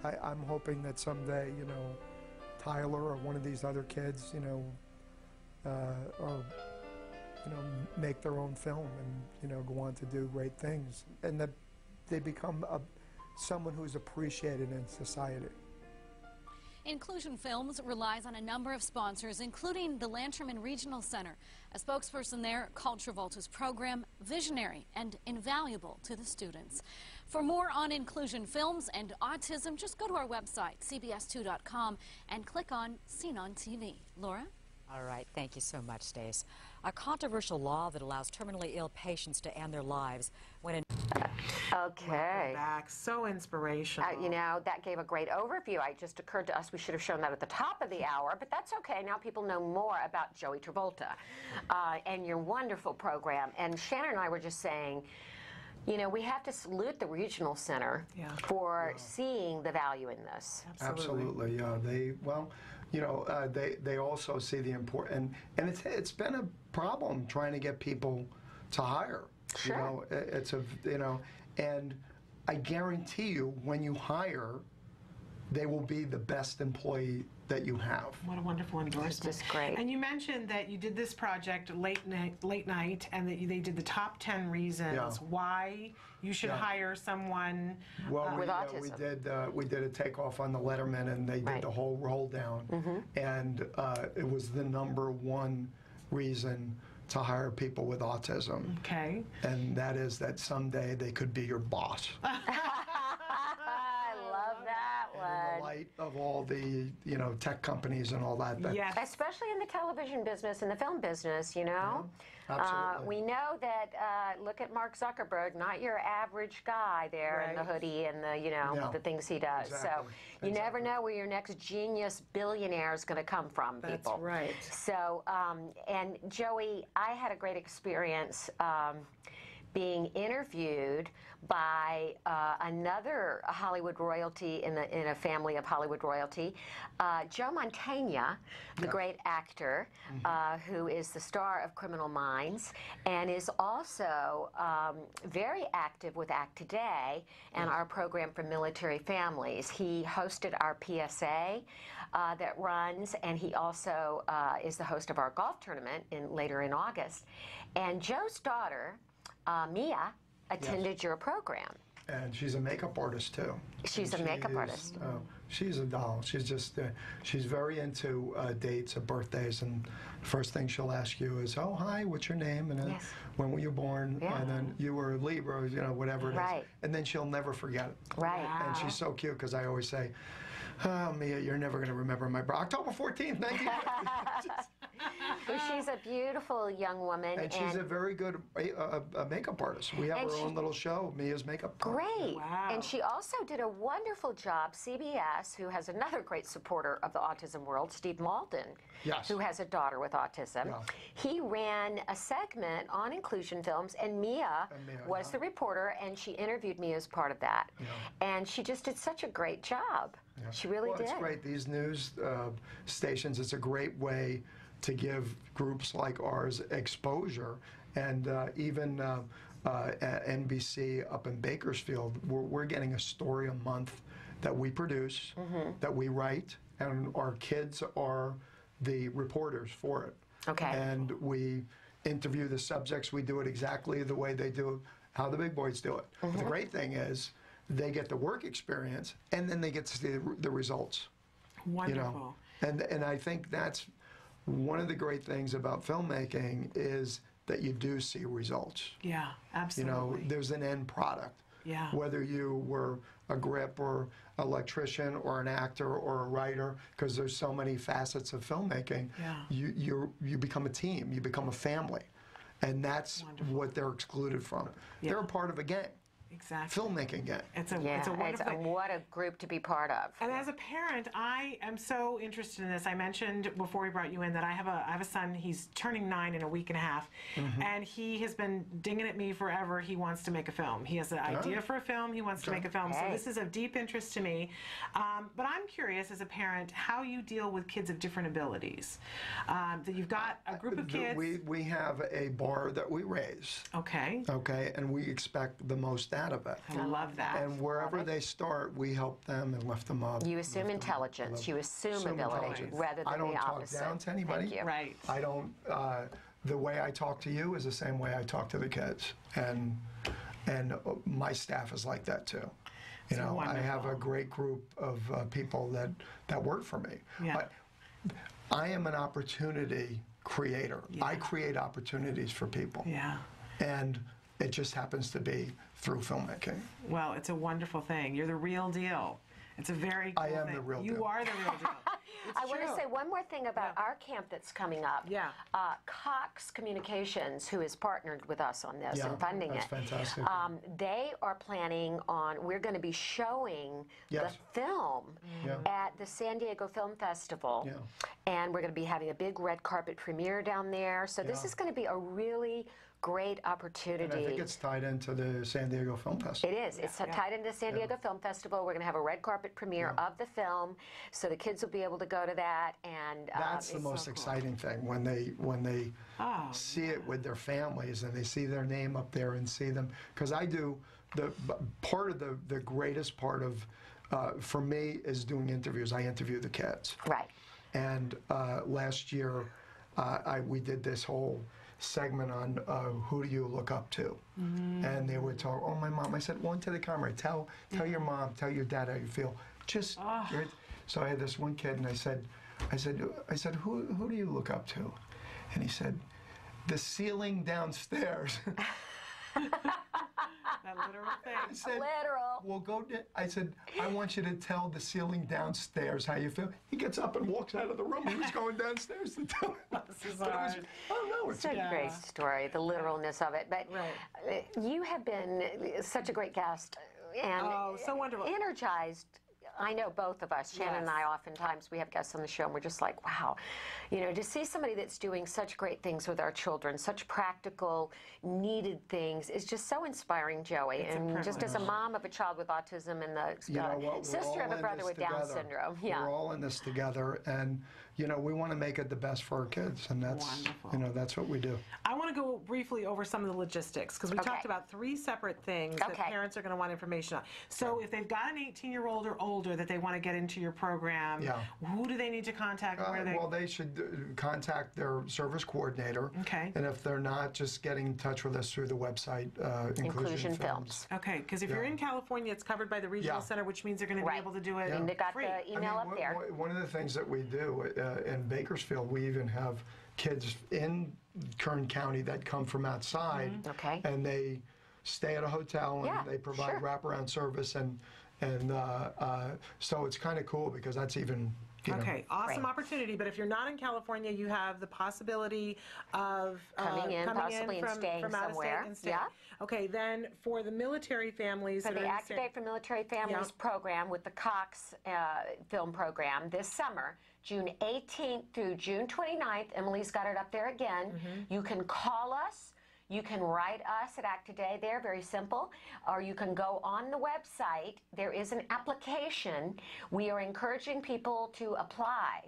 I'm hoping that someday, you know, Tyler or one of these other kids, you know, or, you know, make their own film and, you know, go on to do great things. And that they become someone who's appreciated in society. Inclusion Films relies on a number of sponsors, including the Lanterman Regional Center. A spokesperson there called Travolta's program visionary and invaluable to the students. For more on Inclusion Films and autism, just go to our website, cbs2.com, and click on Seen on TV. Laura? All right, thank you so much, Stace. A controversial law that allows terminally ill patients to end their lives when Okay. Back. So inspirational. You know, that gave a great overview. It just occurred to us we should have shown that at the top of the hour, but that's okay. Now people know more about Joey Travolta and your wonderful program. And Shannon and I were just saying, you know, we have to salute the regional center for seeing the value in this. Absolutely. Yeah. They also see the important, and it's been a problem trying to get people to hire. Sure. And I guarantee you, when you hire, they will be the best employee that you have. What a wonderful endorsement. It's just great. And you mentioned that you did this project late night, and that they did the top 10 reasons why you should hire someone with autism. We did a takeoff on the Letterman, and they did the whole roll down, and it was the #1 reason to hire people with autism. Okay. And that is that someday they could be your boss. I love that one. In the light of all the, tech companies and all that. Yes. Especially in the television business and the film business, you know. Yeah, absolutely. We know that, look at Mark Zuckerberg, not your average guy there in the hoodie and the, the things he does. Exactly. So you never know where your next genius billionaire is going to come from, people. That's right. So, and Joey, I had a great experience being interviewed by another Hollywood royalty in a family of Hollywood royalty, Joe Mantegna, the great actor, who is the star of Criminal Minds and is also very active with Act Today and our program for military families. He hosted our PSA that runs, and he also is the host of our golf tournament later in August. And Joe's daughter, Mia, attended your program. And she's a makeup artist too. She's a makeup artist. She's a doll. She's just, she's very into dates and birthdays, and the first thing she'll ask you is, "Oh, hi, what's your name? And when were you born?" And then you were a Libra, whatever it is. And then she'll never forget it. Right. And she's so cute because I always say, "Oh, Mia, you're never going to remember my birthday. October 14th, 1950." Well, she's a beautiful young woman. And she's a very good makeup artist. We have our own little show, Mia's Makeup. Great. Wow. And she also did a wonderful job. CBS, who has another great supporter of the autism world, Steve Malden, who has a daughter with autism. He ran a segment on Inclusion Films, and Mia was the reporter, and she interviewed me as part of that. And she just did such a great job. She really did. It's great. These news stations, it's a great way to give groups like ours exposure. And even NBC up in Bakersfield, we're getting a story a month that we produce, that we write, and our kids are the reporters for it. Okay. And we interview the subjects. We do it exactly the way they do, how the big boys do it. But the great thing is they get the work experience, and then they get to see the results. Wonderful. And I think that's one of the great things about filmmaking is that you do see results. Yeah, absolutely. There's an end product. Yeah. Whether you were a grip or electrician or an actor or a writer, because there's so many facets of filmmaking, you become a team, you become a family. And that's what they're excluded from. They're a part of a gang. Exactly. Filmmaking gang. It's a wonderful what a group to be part of. And as a parent, I am so interested in this. I mentioned before we brought you in that I have a son. He's turning 9 in a week and a half, and he has been dinging at me forever. He wants to make a film. He has an idea for a film. He wants to make a film. So this is of deep interest to me. But I'm curious, as a parent, how you deal with kids of different abilities. That you've got a group of kids. We have a bar that we raise. Okay. Okay, and we expect the most out of it. I love that. And wherever they start, we help them and lift them up. You assume intelligence. You assume ability rather than the opposite. I don't talk down to anybody. Thank you. Right. I don't. The way I talk to you is the same way I talk to the kids, and my staff is like that too. You know, I have a wonderful. great group of people that work for me. Yeah. I am an opportunity creator. Yeah. I create opportunities for people. Yeah. And it just happens to be through filmmaking. Well, it's a wonderful thing. You're the real deal. It's a very cool I am thing. the real You deal. are the real deal. I want to say one more thing about our camp that's coming up. Yeah. Cox Communications, who has partnered with us on this Yeah, and funding that's it. fantastic. They are planning on, we're going to be showing Yes. the film Yeah. at the San Diego Film Festival. Yeah. And we're going to be having a big red carpet premiere down there. So this Yeah. is going to be a really great opportunity. And I think it's tied into the San Diego Film Festival. It is. It's tied into the San Diego Film Festival. We're going to have a red carpet premiere of the film, so the kids will be able to go to that. And That's the it's most so cool. exciting thing when they see it with their families and they see their name up there and see them. Because I do part of the greatest part of for me is doing interviews. I interview the kids. Right. And last year we did this whole segment on who do you look up to, and they would talk. Oh, my mom. I said, one to the camera. Tell your mom, tell your dad how you feel. Just right. So I had this one kid, and I said, who do you look up to? And he said, the ceiling downstairs. That literal thing. I said, literal. Well, I said, I want you to tell the ceiling downstairs how you feel. He gets up and walks out of the room. He was going downstairs to tell me. I don't know. It's a great story, the literalness of it. But you have been such a great guest and so wonderful. Energized. I know both of us, Shannon and I, oftentimes we have guests on the show and we're just like, wow, you know, to see somebody that's doing such great things with our children, such practical, needed things, is just so inspiring, Joey. It's and just as a mom of a child with autism and the sister of a brother with Down syndrome. Yeah. We're all in this together, and you know, we want to make it the best for our kids, and that's Wonderful. you know, that's what we do. I want to go briefly over some of the logistics because we talked about 3 separate things that parents are going to want information on. So if they've got an 18-year-old or older that they want to get into your program, who do they need to contact? Well, they should contact their service coordinator. Okay. And if they're not, just getting in touch with us through the website, Inclusion Films. Okay, because if you're in California, it's covered by the regional center, which means they're going to be able to do it And they got free. the email up there. One of the things that we do in Bakersfield, we even have kids in Kern County that come from outside, and they stay at a hotel and they provide wraparound service, and so it's kind of cool because that's even. Okay, awesome opportunity. But if you're not in California, you have the possibility of coming in, possibly and staying from out somewhere. Of state and Okay, then for the military families, for the Activate for Military Families program with the Cox film program this summer, June 18th through June 29th. Emily's got it up there again. You can call us. You can write us at Act Today there, very simple, or you can go on the website. There is an application. We are encouraging people to apply.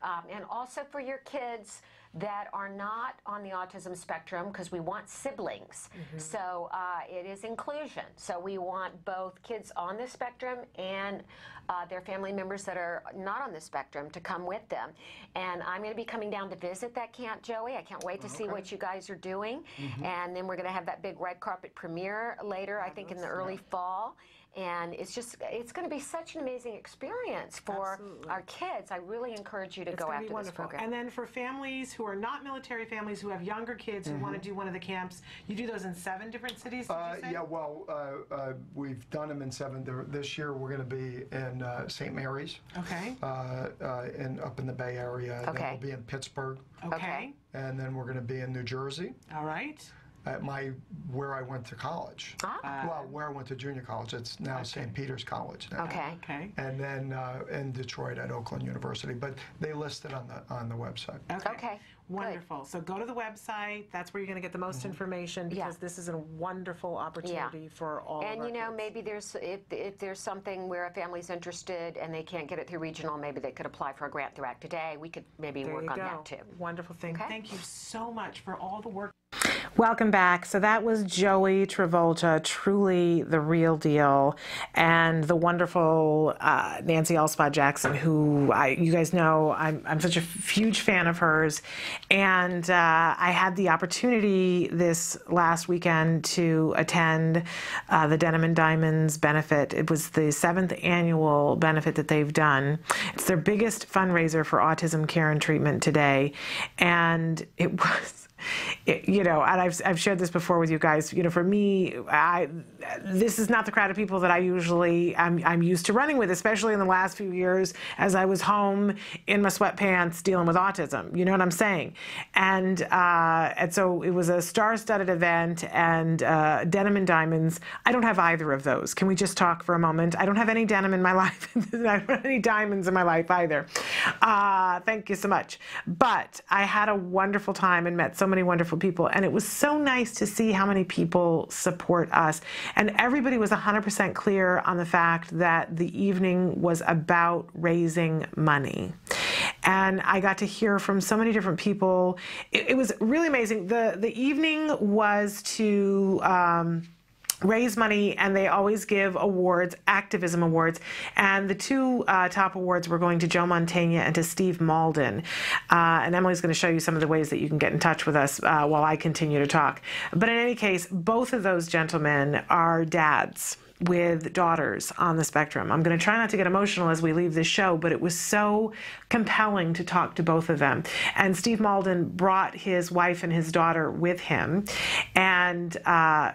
And also for your kids that are not on the autism spectrum, because we want siblings. So it is inclusion. So we want both kids on the spectrum and their family members that are not on the spectrum to come with them. And I'm going to be coming down to visit that camp, Joey. I can't wait to see what you guys are doing. And then we're going to have that big red carpet premiere later, I think in the early fall. And it's going to be such an amazing experience for our kids. I really encourage you to go after this program. And then for families who are not military families, who have younger kids who want to do one of the camps, you do those in 7 different cities, did you say? Yeah, well, we've done them in 7. This year we're going to be in St. Mary's. Okay. Up in the Bay Area. Okay. Then we'll be in Pittsburgh. Okay. And then we're going to be in New Jersey. All right. At where I went to college. Well, where I went to junior college. It's now St. Peter's College now. Okay. And then in Detroit at Oakland University, but they list it on the website. Okay. Wonderful. So go to the website. That's where you're going to get the most information, because this is a wonderful opportunity for all and of our you know, kids. maybe there's if there's something where a family's interested and they can't get it through regional, maybe they could apply for a grant through Act Today. We could maybe work on that too. Wonderful thing. Okay. Thank you so much for all the work. Welcome back. So that was Joey Travolta, truly the real deal, and the wonderful Nancy Alspot Jackson, who you guys know I'm such a huge fan of hers, And I had the opportunity this last weekend to attend the Denim and Diamonds benefit. It was the 7th annual benefit that they've done. It's their biggest fundraiser for autism care and treatment today. And it was, you know, and I've shared this before with you guys. You know, for me, this is not the crowd of people that I usually I'm used to running with, especially in the last few years as I was home in my sweatpants dealing with autism. You know what I'm saying? And so it was a star-studded event, and Denim and Diamonds. I don't have either of those. Can we just talk for a moment? I don't have any denim in my life. I don't have any diamonds in my life either. Thank you so much. But I had a wonderful time and met so many wonderful people, and it was so nice to see how many people support us. And everybody was 100% clear on the fact that the evening was about raising money. And I got to hear from so many different people. It was really amazing. The evening was to raise money, and they always give awards, activism awards, and the two top awards were going to Joe Mantegna and to Steve Malden. And Emily's going to show you some of the ways that you can get in touch with us while I continue to talk. But in any case, both of those gentlemen are dads with daughters on the spectrum. I'm going to try not to get emotional as we leave this show, but it was so compelling to talk to both of them. And Steve Malden brought his wife and his daughter with him. And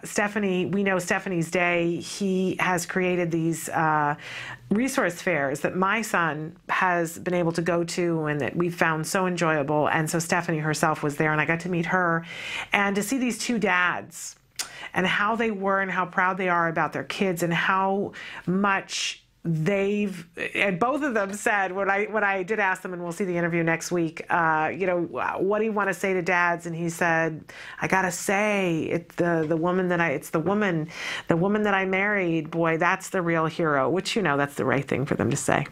Stephanie, we know Stephanie's Day, he has created these resource fairs that my son has been able to go to and that we've found so enjoyable. And so Stephanie herself was there, and I got to meet her. And to see these two dads and how they were and how proud they are about their kids and how much and both of them said, when I did ask them, and we'll see the interview next week, you know, what do you want to say to dads? And he said, I gotta say, it's the woman that I married, boy, that's the real hero, which, you know, that's the right thing for them to say.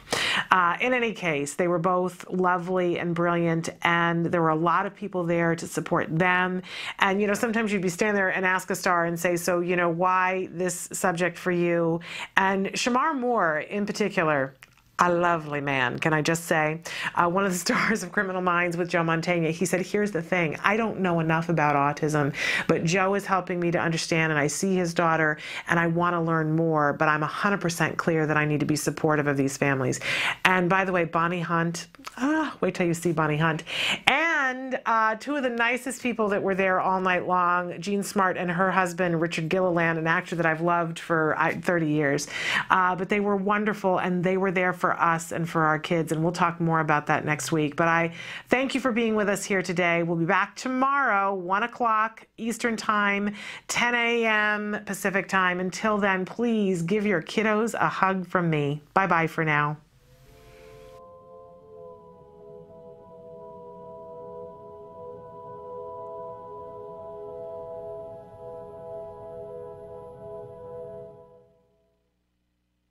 In any case, they were both lovely and brilliant, and there were a lot of people there to support them. And, you know, sometimes you'd be standing there and ask a star and say, so, you know, why this subject for you? And Shamar Moore, in particular, a lovely man, can I just say? One of the stars of Criminal Minds with Joe Mantegna, he said, here's the thing, I don't know enough about autism, but Joe is helping me to understand, and I see his daughter, and I want to learn more, but I'm 100% clear that I need to be supportive of these families. And by the way, Bonnie Hunt, wait till you see Bonnie Hunt. And two of the nicest people that were there all night long, Jean Smart and her husband, Richard Gilliland, an actor that I've loved for 30 years. But they were wonderful, and they were there for us and for our kids, and we'll talk more about that next week. But I thank you for being with us here today. We'll be back tomorrow, 1 o'clock Eastern Time, 10 a.m. Pacific Time. Until then, please give your kiddos a hug from me. Bye-bye for now.